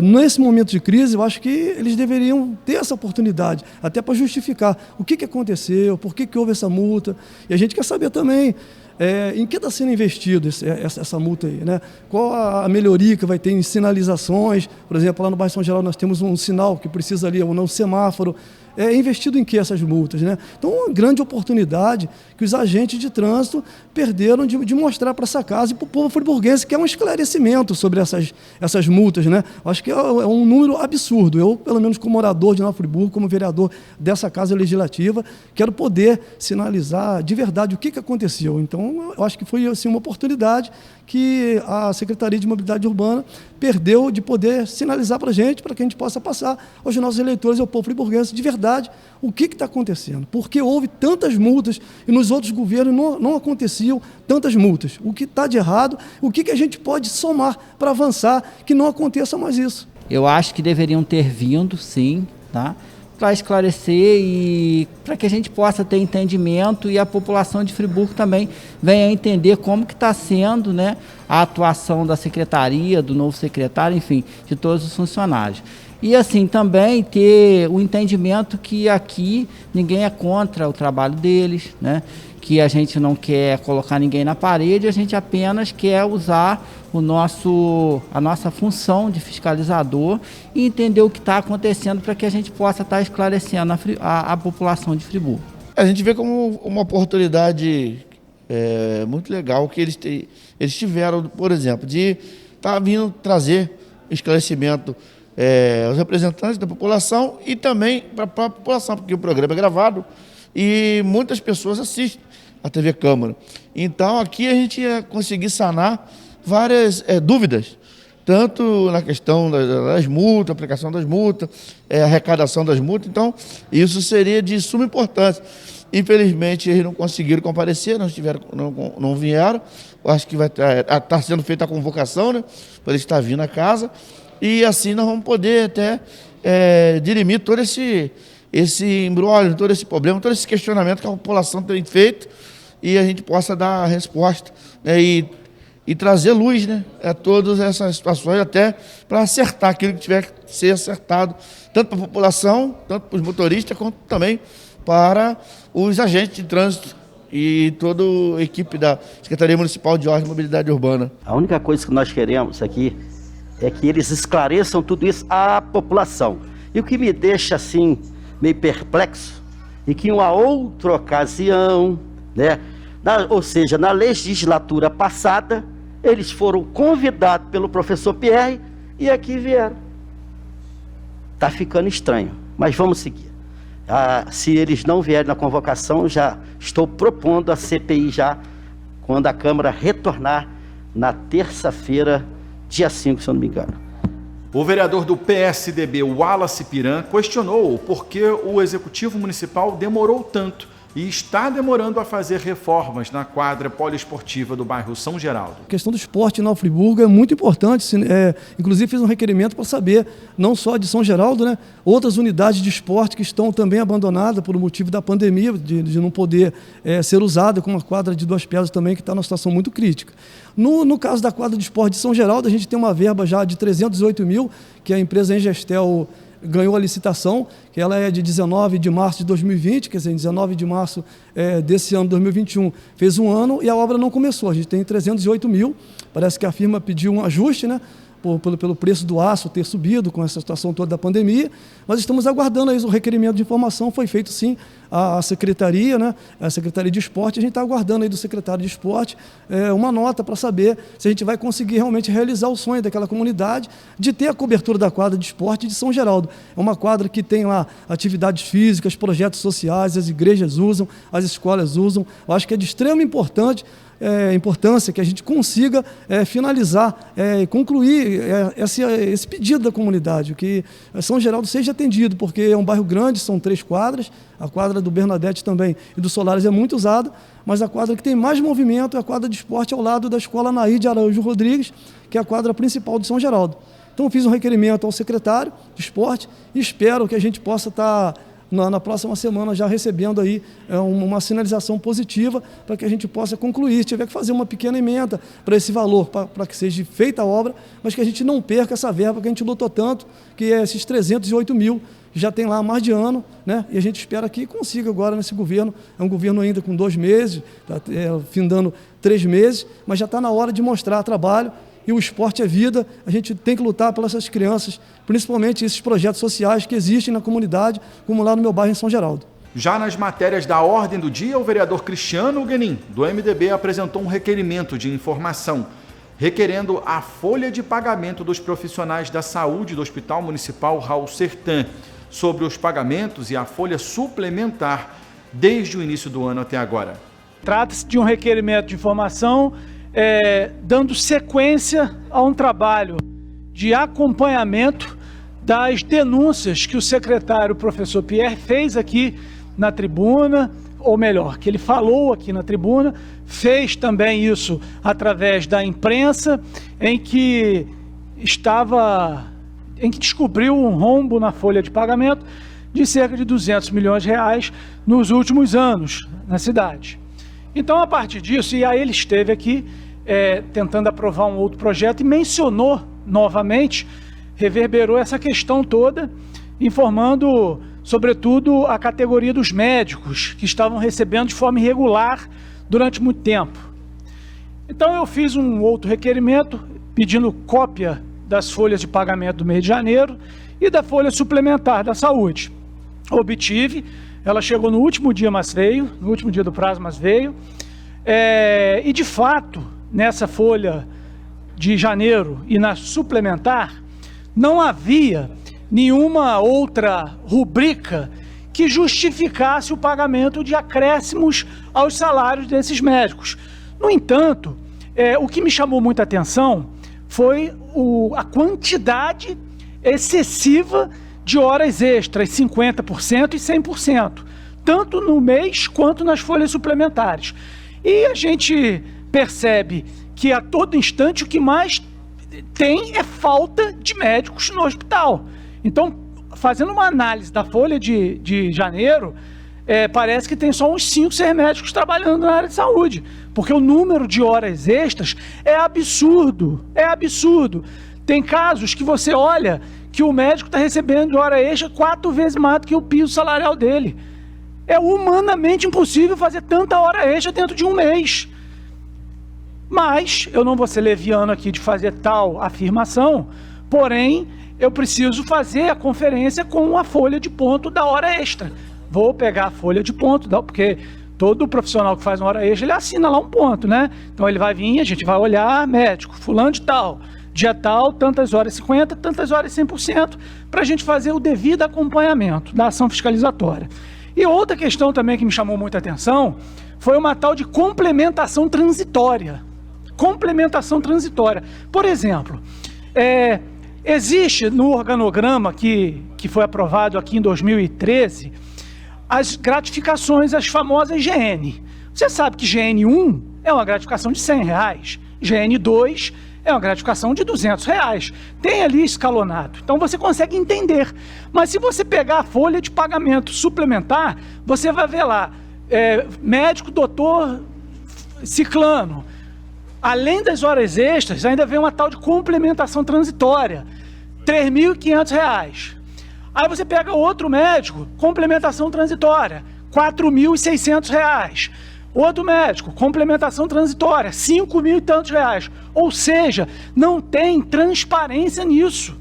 nesse momento de crise, eu acho que eles deveriam ter essa oportunidade, até para justificar o que aconteceu, por que houve essa multa. E a gente quer saber também em que está sendo investido essa multa aí, né? Qual a melhoria que vai ter em sinalizações. Por exemplo, lá no bairro São Geraldo nós temos um sinal que precisa ali, um semáforo. Investido em que essas multas, né? Então, uma grande oportunidade que os agentes de trânsito perderam de mostrar para essa casa e para o povo friburguense, que é um esclarecimento sobre essas multas, né? Acho que é um número absurdo. Eu, pelo menos como morador de Nova Friburgo, como vereador dessa Casa Legislativa, quero poder sinalizar de verdade o que aconteceu. Então, eu acho que foi assim, uma oportunidade que a Secretaria de Mobilidade Urbana perdeu de poder sinalizar para a gente, para que a gente possa passar aos nossos eleitores e ao povo friburguense de verdade o que está acontecendo. Porque houve tantas multas e nos outros governos não aconteciam tantas multas. O que está de errado, o que a gente pode somar para avançar, que não aconteça mais isso. Eu acho que deveriam ter vindo, sim, tá? Para esclarecer e para que a gente possa ter entendimento e a população de Friburgo também venha entender como que está sendo, né, a atuação da secretaria, do novo secretário, enfim, de todos os funcionários. E assim também ter o entendimento que aqui ninguém é contra o trabalho deles, né? Que a gente não quer colocar ninguém na parede, a gente apenas quer usar a nossa função de fiscalizador e entender o que está acontecendo para que a gente possa estar esclarecendo a população de Friburgo. A gente vê como uma oportunidade muito legal que eles tiveram, por exemplo, de estar vindo trazer esclarecimento aos representantes da população e também para a população, porque o programa é gravado e muitas pessoas assistem a TV Câmara. Então, aqui a gente ia conseguir sanar várias dúvidas, tanto na questão das multas, aplicação das multas, arrecadação das multas. Então, isso seria de suma importância. Infelizmente, eles não conseguiram comparecer, não vieram. Acho que vai estar sendo feita a convocação, né, para eles estar vindo à casa. E assim nós vamos poder até dirimir todo esse imbróglio, todo esse problema, todo esse questionamento que a população tem feito, e a gente possa dar a resposta, né, e trazer luz, né, a todas essas situações, até para acertar aquilo que tiver que ser acertado, tanto para a população, tanto para os motoristas, quanto também para os agentes de trânsito e toda a equipe da Secretaria Municipal de Ordem e Mobilidade Urbana. A única coisa que nós queremos aqui é que eles esclareçam tudo isso à população. E o que me deixa assim meio perplexo, e que em uma outra ocasião, né, ou seja, na legislatura passada, eles foram convidados pelo professor Pierre e aqui vieram. Está ficando estranho, mas vamos seguir. Se eles não vierem na convocação, já estou propondo a CPI já, quando a Câmara retornar na terça-feira, dia 5, se eu não me engano. O vereador do PSDB, Wallace Piran, questionou por que o Executivo Municipal demorou tanto e está demorando a fazer reformas na quadra poliesportiva do bairro São Geraldo. A questão do esporte em Nova Friburgo é muito importante, inclusive fiz um requerimento para saber, não só de São Geraldo, né, outras unidades de esporte que estão também abandonadas por motivo da pandemia, de não poder ser usada, como a quadra de Duas Pedras também, que está numa situação muito crítica. No caso da quadra de esporte de São Geraldo, a gente tem uma verba já de 308 mil, que a empresa Engestel ganhou a licitação, que ela é de 19 de março de 2020, quer dizer, 19 de março desse ano, 2021, fez um ano e a obra não começou. A gente tem 308 mil, parece que a firma pediu um ajuste, né, pelo preço do aço ter subido com essa situação toda da pandemia. Nós estamos aguardando aí o requerimento de informação, foi feito sim a secretaria, né, a Secretaria de Esporte, a gente está aguardando aí do secretário de Esporte uma nota para saber se a gente vai conseguir realmente realizar o sonho daquela comunidade de ter a cobertura da quadra de esporte de São Geraldo. É uma quadra que tem lá atividades físicas, projetos sociais, as igrejas usam, as escolas usam. Eu acho que é de extrema importância que a gente consiga finalizar e concluir esse pedido da comunidade, que São Geraldo seja atendido, porque é um bairro grande, são 3 quadras, a quadra do Bernadette também e do Solares é muito usada, mas a quadra que tem mais movimento é a quadra de esporte ao lado da Escola Nair de Araújo Rodrigues, que é a quadra principal de São Geraldo. Então eu fiz um requerimento ao secretário de esporte e espero que a gente possa estar na próxima semana já recebendo aí uma sinalização positiva para que a gente possa concluir. Se tiver que fazer uma pequena emenda para esse valor, para que seja feita a obra, mas que a gente não perca essa verba que a gente lutou tanto, que é esses 308 mil, que já tem lá há mais de ano, né? E a gente espera que consiga agora nesse governo. É um governo ainda com 2 meses, findando 3 meses, mas já está na hora de mostrar trabalho. E o esporte é vida, a gente tem que lutar pelas essas crianças, principalmente esses projetos sociais que existem na comunidade, como lá no meu bairro em São Geraldo. Já nas matérias da ordem do dia, o vereador Cristiano Guenin, do MDB, apresentou um requerimento de informação, requerendo a folha de pagamento dos profissionais da saúde do Hospital Municipal Raul Sertan, sobre os pagamentos e a folha suplementar desde o início do ano até agora. Trata-se de um requerimento de informação dando sequência a um trabalho de acompanhamento das denúncias que o secretário, professor Pierre, fez aqui na tribuna, ou melhor, que ele falou aqui na tribuna, fez também isso através da imprensa, em que descobriu um rombo na folha de pagamento de cerca de R$200 milhões nos últimos anos na cidade. Então, a partir disso, e aí ele esteve aqui tentando aprovar um outro projeto e mencionou novamente, reverberou essa questão toda, informando, sobretudo, a categoria dos médicos, que estavam recebendo de forma irregular durante muito tempo. Então, eu fiz um outro requerimento, pedindo cópia das folhas de pagamento do mês de janeiro e da folha suplementar da saúde. Obtive, ela chegou no último dia, mas veio, no último dia do prazo, mas veio. E, de fato, nessa folha de janeiro e na suplementar, não havia nenhuma outra rubrica que justificasse o pagamento de acréscimos aos salários desses médicos. No entanto, o que me chamou muita atenção foi a quantidade excessiva de horas extras, 50% e 100%, tanto no mês quanto nas folhas suplementares. E a gente percebe que a todo instante o que mais tem é falta de médicos no hospital. Então, fazendo uma análise da folha de janeiro, parece que tem só uns 5, 6 médicos trabalhando na área de saúde, porque o número de horas extras é absurdo, Tem casos que você olha que o médico está recebendo de hora extra 4 vezes mais do que o piso salarial dele. É humanamente impossível fazer tanta hora extra dentro de um mês. Mas, eu não vou ser leviano aqui de fazer tal afirmação, porém, eu preciso fazer a conferência com a folha de ponto da hora extra. Vou pegar a folha de ponto, porque todo profissional que faz uma hora extra, ele assina lá um ponto, né? Então ele vai vir, a gente vai olhar, médico, fulano de tal, dia tal, tantas horas 50%, tantas horas 100%, para a gente fazer o devido acompanhamento da ação fiscalizatória. E outra questão também que me chamou muita atenção foi uma tal de complementação transitória. Complementação transitória. Por exemplo, existe no organograma que foi aprovado aqui em 2013 as gratificações, as famosas GN. Você sabe que GN1 é uma gratificação de R$100, GN2 é uma gratificação de R$200. Tem ali escalonado. Então você consegue entender. Mas se você pegar a folha de pagamento suplementar, você vai ver lá, médico, doutor, ciclano. Além das horas extras, ainda vem uma tal de complementação transitória, R$3.500. Aí você pega outro médico, complementação transitória, R$4.600. Outro médico, complementação transitória, R$5.000 e tantos. Ou seja, não tem transparência nisso.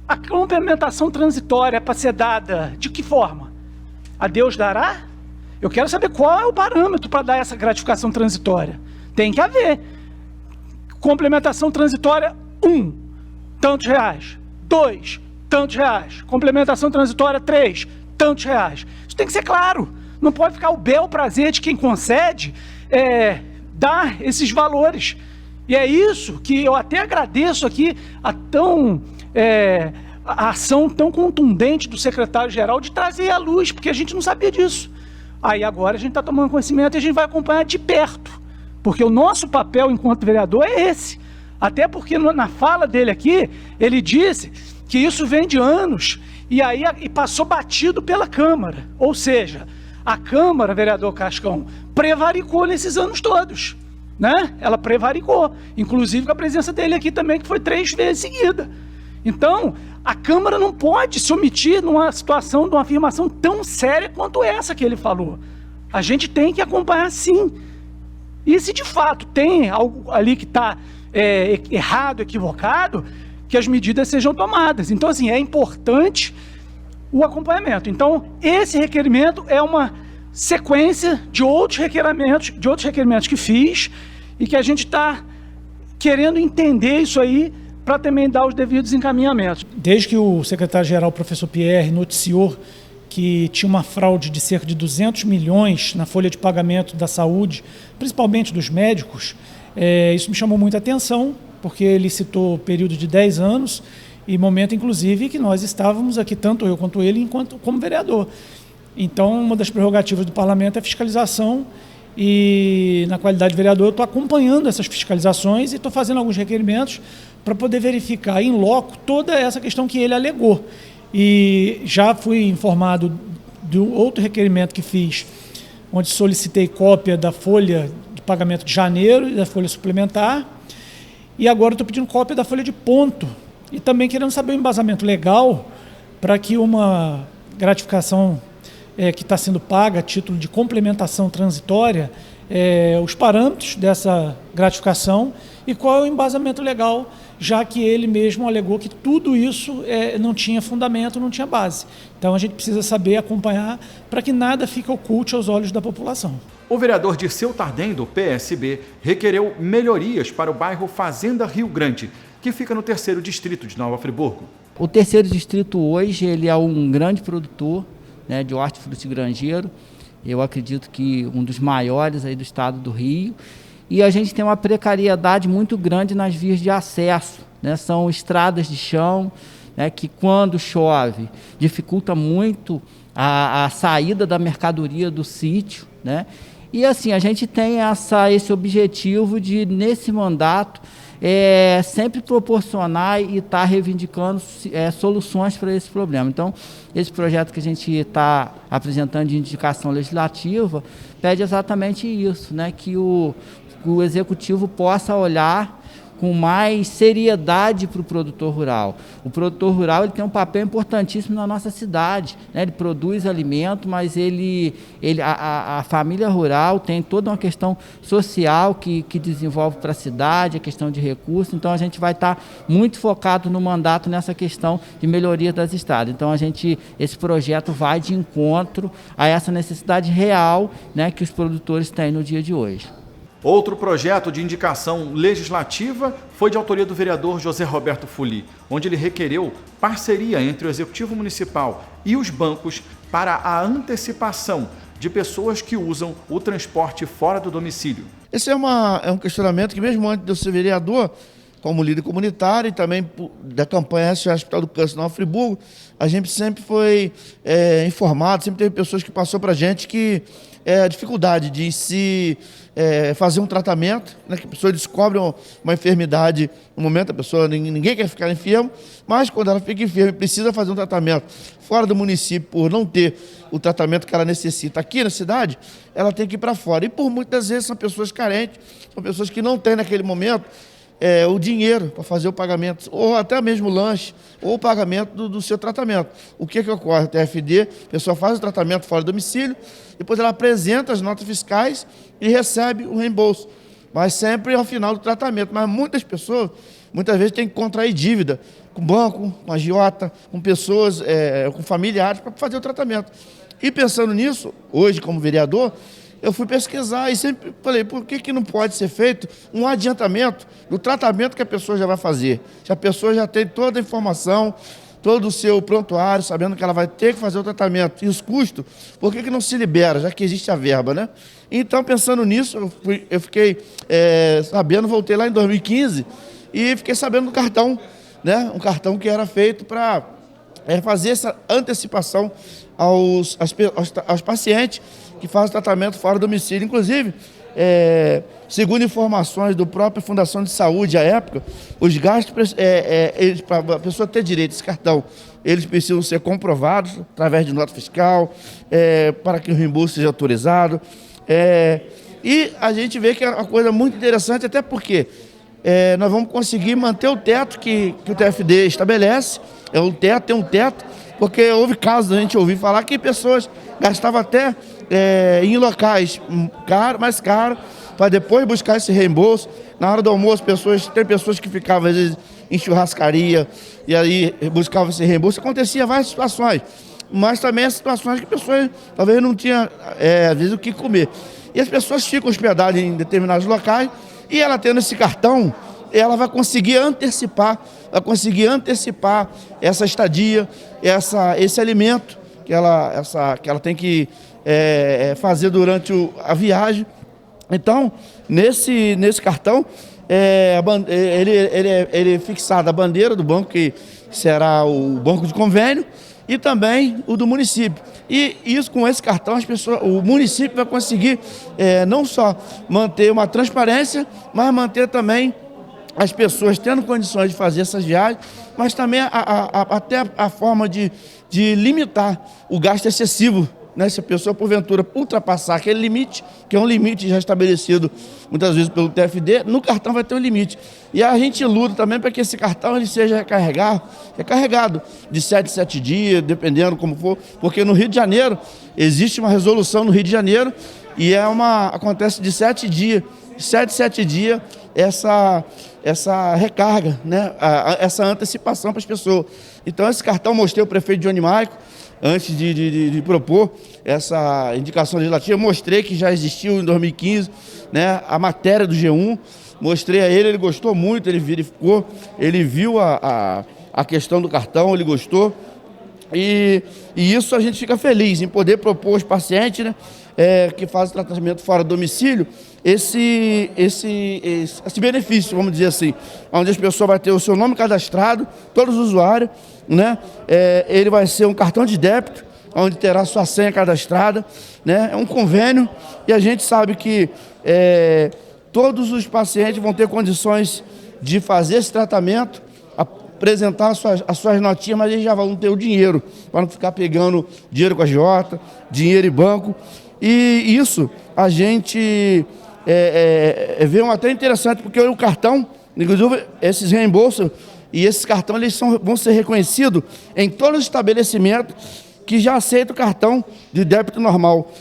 A complementação transitória é para ser dada de que forma? A Deus dará? Eu quero saber qual é o parâmetro para dar essa gratificação transitória. Tem que haver. Complementação transitória, 1, tantos reais. 2, tantos reais. Complementação transitória, 3, tantos reais. Isso tem que ser claro. Não pode ficar o bel prazer de quem concede dar esses valores. E é isso que eu até agradeço aqui a ação tão contundente do secretário-geral de trazer à luz, porque a gente não sabia disso. Aí agora a gente está tomando conhecimento e a gente vai acompanhar de perto. Porque o nosso papel enquanto vereador é esse. Até porque na fala dele aqui, ele disse que isso vem de anos e passou batido pela Câmara. Ou seja, a Câmara, vereador Cascão, prevaricou nesses anos todos. Né? Ela prevaricou, inclusive com a presença dele aqui também, que foi 3 vezes seguida. Então, a Câmara não pode se omitir numa situação, de uma afirmação tão séria quanto essa que ele falou. A gente tem que acompanhar sim. E se de fato tem algo ali que está errado, equivocado, que as medidas sejam tomadas. Então, assim, é importante o acompanhamento. Então, esse requerimento é uma sequência de outros requerimentos que fiz e que a gente está querendo entender isso aí para também dar os devidos encaminhamentos. Desde que o secretário-geral, professor Pierre, noticiou que tinha uma fraude de cerca de 200 milhões na folha de pagamento da saúde, principalmente dos médicos, isso me chamou muita atenção, porque ele citou período de 10 anos e momento, inclusive, que nós estávamos aqui, tanto eu quanto ele, como vereador. Então, uma das prerrogativas do parlamento é a fiscalização e, na qualidade de vereador, eu estou acompanhando essas fiscalizações e estou fazendo alguns requerimentos para poder verificar em loco toda essa questão que ele alegou. E já fui informado do outro requerimento que fiz, onde solicitei cópia da folha de pagamento de janeiro e da folha suplementar. E agora estou pedindo cópia da folha de ponto. E também querendo saber o embasamento legal para que uma gratificação que está sendo paga a título de complementação transitória, os parâmetros dessa gratificação e qual é o embasamento legal, já que ele mesmo alegou que tudo isso não tinha fundamento, não tinha base. Então a gente precisa saber acompanhar para que nada fique oculto aos olhos da população. O vereador Dirceu Tardem, do PSB, requereu melhorias para o bairro Fazenda Rio Grande, que fica no 3º distrito de Nova Friburgo. O 3º distrito hoje ele é um grande produtor, né, de hortifruti granjeiro. Eu acredito que um dos maiores aí do estado do Rio. E a gente tem uma precariedade muito grande nas vias de acesso, né? São estradas de chão, né, que quando chove dificulta muito a saída da mercadoria do sítio, né? E assim, a gente tem esse objetivo de, nesse mandato, sempre proporcionar e estar reivindicando soluções para esse problema. Então, esse projeto que a gente está apresentando de indicação legislativa pede exatamente isso, né? Que o Executivo possa olhar com mais seriedade para o produtor rural. O produtor rural ele tem um papel importantíssimo na nossa cidade, né? Ele produz alimento, mas a família rural tem toda uma questão social que desenvolve para a cidade, a questão de recursos. Então a gente vai estar muito focado no mandato nessa questão de melhoria das estradas. Então esse projeto vai de encontro a essa necessidade real, né, que os produtores têm no dia de hoje. Outro projeto de indicação legislativa foi de autoria do vereador José Roberto Fuli, onde ele requereu parceria entre o Executivo Municipal e os bancos para a antecipação de pessoas que usam o transporte fora do domicílio. Esse é um questionamento que, mesmo antes de eu ser vereador, como líder comunitário e também da campanha SOS Hospital do Câncer Nova Friburgo, a gente sempre foi informado, sempre teve pessoas que passou para a gente que a dificuldade de se fazer um tratamento, né, que a pessoa descobre uma enfermidade no momento, ninguém quer ficar enfermo, mas quando ela fica enferma e precisa fazer um tratamento fora do município por não ter o tratamento que ela necessita aqui na cidade, ela tem que ir para fora. E por muitas vezes são pessoas carentes, são pessoas que não têm naquele momento o dinheiro para fazer o pagamento, ou até mesmo o lanche, ou o pagamento do seu tratamento. O que ocorre? O TFD, a pessoa faz o tratamento fora do domicílio, depois ela apresenta as notas fiscais e recebe o reembolso, mas sempre ao final do tratamento. Mas muitas pessoas, muitas vezes, têm que contrair dívida com o banco, com a agiota, com pessoas, com familiares, para fazer o tratamento. E pensando nisso, hoje como vereador, eu fui pesquisar e sempre falei, por que não pode ser feito um adiantamento do tratamento que a pessoa já vai fazer? Se a pessoa já tem toda a informação, todo o seu prontuário, sabendo que ela vai ter que fazer o tratamento e os custos, por que não se libera, já que existe a verba, né? Então, pensando nisso, eu fiquei sabendo, voltei lá em 2015 e fiquei sabendo do cartão, né? Um cartão que era feito para fazer essa antecipação aos pacientes que fazem tratamento fora do domicílio. Inclusive, segundo informações do próprio Fundação de Saúde à época, os gastos, para a pessoa ter direito a esse cartão, eles precisam ser comprovados através de nota fiscal, para que o reembolso seja autorizado. E a gente vê que é uma coisa muito interessante, até porque nós vamos conseguir manter o teto que o TFD estabelece. Tem um teto, porque houve casos, a gente ouviu falar que pessoas gastavam até em locais mais caros, para depois buscar esse reembolso. Na hora do almoço, tem pessoas que ficavam, às vezes, em churrascaria, e aí buscavam esse reembolso. Acontecia várias situações, mas também as situações que pessoas talvez não tinham, às vezes, o que comer. E as pessoas ficam hospedadas em determinados locais, e ela tendo esse cartão, ela vai conseguir antecipar essa estadia, esse alimento que ela tem que fazer durante a viagem. Então, nesse cartão, ele é fixado a bandeira do banco, que será o banco de convênio, e também o do município. E isso, com esse cartão, o município vai conseguir não só manter uma transparência, mas manter também as pessoas tendo condições de fazer essas viagens, mas também até a forma de limitar o gasto excessivo, né? Se a pessoa, porventura, ultrapassar aquele limite, que é um limite já estabelecido muitas vezes pelo TFD, no cartão vai ter um limite. E a gente luta também para que esse cartão ele seja recarregado de 7 em 7 dias, dependendo como for, porque no Rio de Janeiro, existe uma resolução no Rio de Janeiro, e acontece de 7 dias, 7 dias, essa recarga, né? Essa antecipação para as pessoas. Então, esse cartão mostrei ao prefeito Johnny Maico, antes de propor essa indicação legislativa, mostrei que já existiu em 2015, né, a matéria do G1, mostrei a ele gostou muito, ele verificou, ele viu a questão do cartão, ele gostou, e isso a gente fica feliz em poder propor aos pacientes, né, que fazem tratamento fora do domicílio, esse benefício, vamos dizer assim, onde as pessoas vão ter o seu nome cadastrado, todos os usuários, né? Ele vai ser um cartão de débito, onde terá sua senha cadastrada, né? É um convênio, e a gente sabe que todos os pacientes vão ter condições de fazer esse tratamento, apresentar as suas notinhas, mas eles já vão ter o dinheiro, para não ficar pegando dinheiro com a agiota, dinheiro em banco. E isso a gente vê até interessante, porque o cartão, Inclusive, esses reembolsos e esses cartões eles vão ser reconhecidos em todos os estabelecimentos que já aceitam o cartão de débito normal,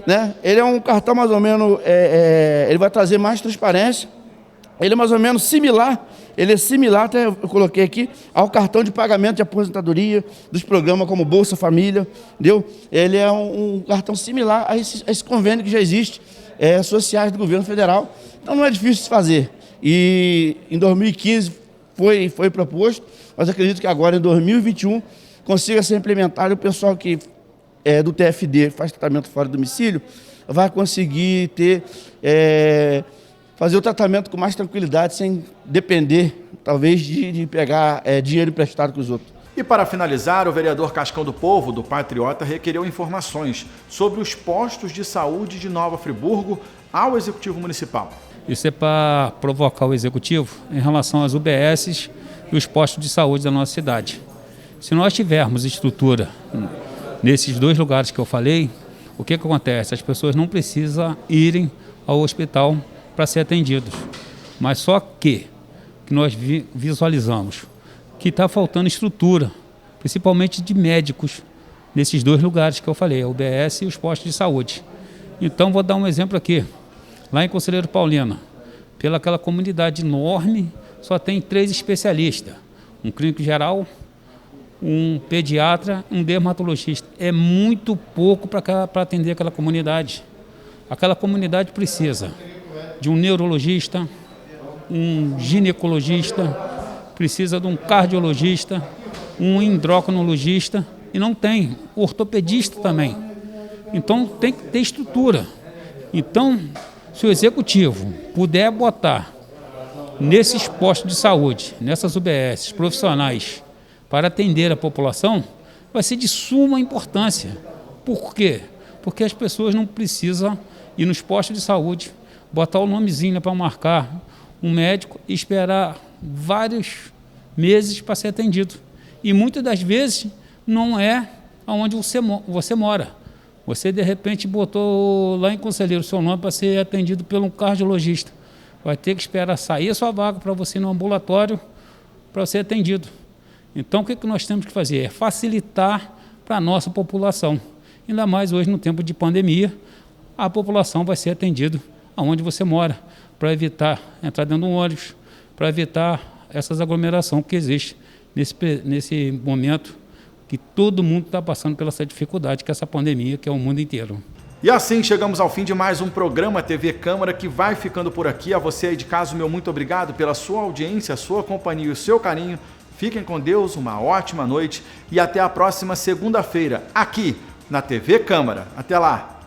né? Ele é um cartão mais ou menos, ele vai trazer mais transparência, ele é mais ou menos similar, até eu coloquei aqui, ao cartão de pagamento de aposentadoria dos programas como Bolsa Família, entendeu? Ele é um cartão similar a esse convênio que já existe, sociais do governo federal, então não é difícil de fazer. E em 2015 foi proposto, mas acredito que agora em 2021 consiga ser implementado. O pessoal que é do TFD, faz tratamento fora do domicílio, vai conseguir fazer o tratamento com mais tranquilidade, sem depender, talvez, de pegar dinheiro emprestado com os outros. E para finalizar, o vereador Cascão do Povo, do Patriota, requereu informações sobre os postos de saúde de Nova Friburgo ao Executivo Municipal. Isso é para provocar o Executivo em relação às UBSs e os postos de saúde da nossa cidade. Se nós tivermos estrutura nesses dois lugares que eu falei, o que acontece? As pessoas não precisam irem ao hospital para ser atendidos. Mas só que nós visualizamos que está faltando estrutura, principalmente de médicos, nesses dois lugares que eu falei, a UBS e os postos de saúde. Então, vou dar um exemplo aqui. Lá em Conselheiro Paulina, pela aquela comunidade enorme, só tem 3 especialistas. Um clínico geral, um pediatra, um dermatologista. É muito pouco para atender aquela comunidade. Aquela comunidade precisa de um neurologista, um ginecologista, precisa de um cardiologista, um endocrinologista, e não tem. Ortopedista também. Então, tem que ter estrutura. Então, se o Executivo puder botar nesses postos de saúde, nessas UBS profissionais, para atender a população, vai ser de suma importância. Por quê? Porque as pessoas não precisam ir nos postos de saúde, botar o nomezinho para marcar um médico e esperar vários meses para ser atendido. E muitas das vezes não é onde você mora. Você, de repente, botou lá em Conselheiro o seu nome para ser atendido por um cardiologista. Vai ter que esperar sair a sua vaga para você ir no ambulatório para ser atendido. Então, o que nós temos que fazer? É facilitar para a nossa população. Ainda mais hoje, no tempo de pandemia, a população vai ser atendida aonde você mora, para evitar entrar dentro de um ônibus, para evitar essas aglomerações que existem nesse momento que todo mundo está passando pela essa dificuldade, que é essa pandemia, que é o mundo inteiro. E assim chegamos ao fim de mais um programa TV Câmara, que vai ficando por aqui. A você aí de casa, meu muito obrigado pela sua audiência, a sua companhia e o seu carinho. Fiquem com Deus, uma ótima noite e até a próxima segunda-feira, aqui na TV Câmara. Até lá!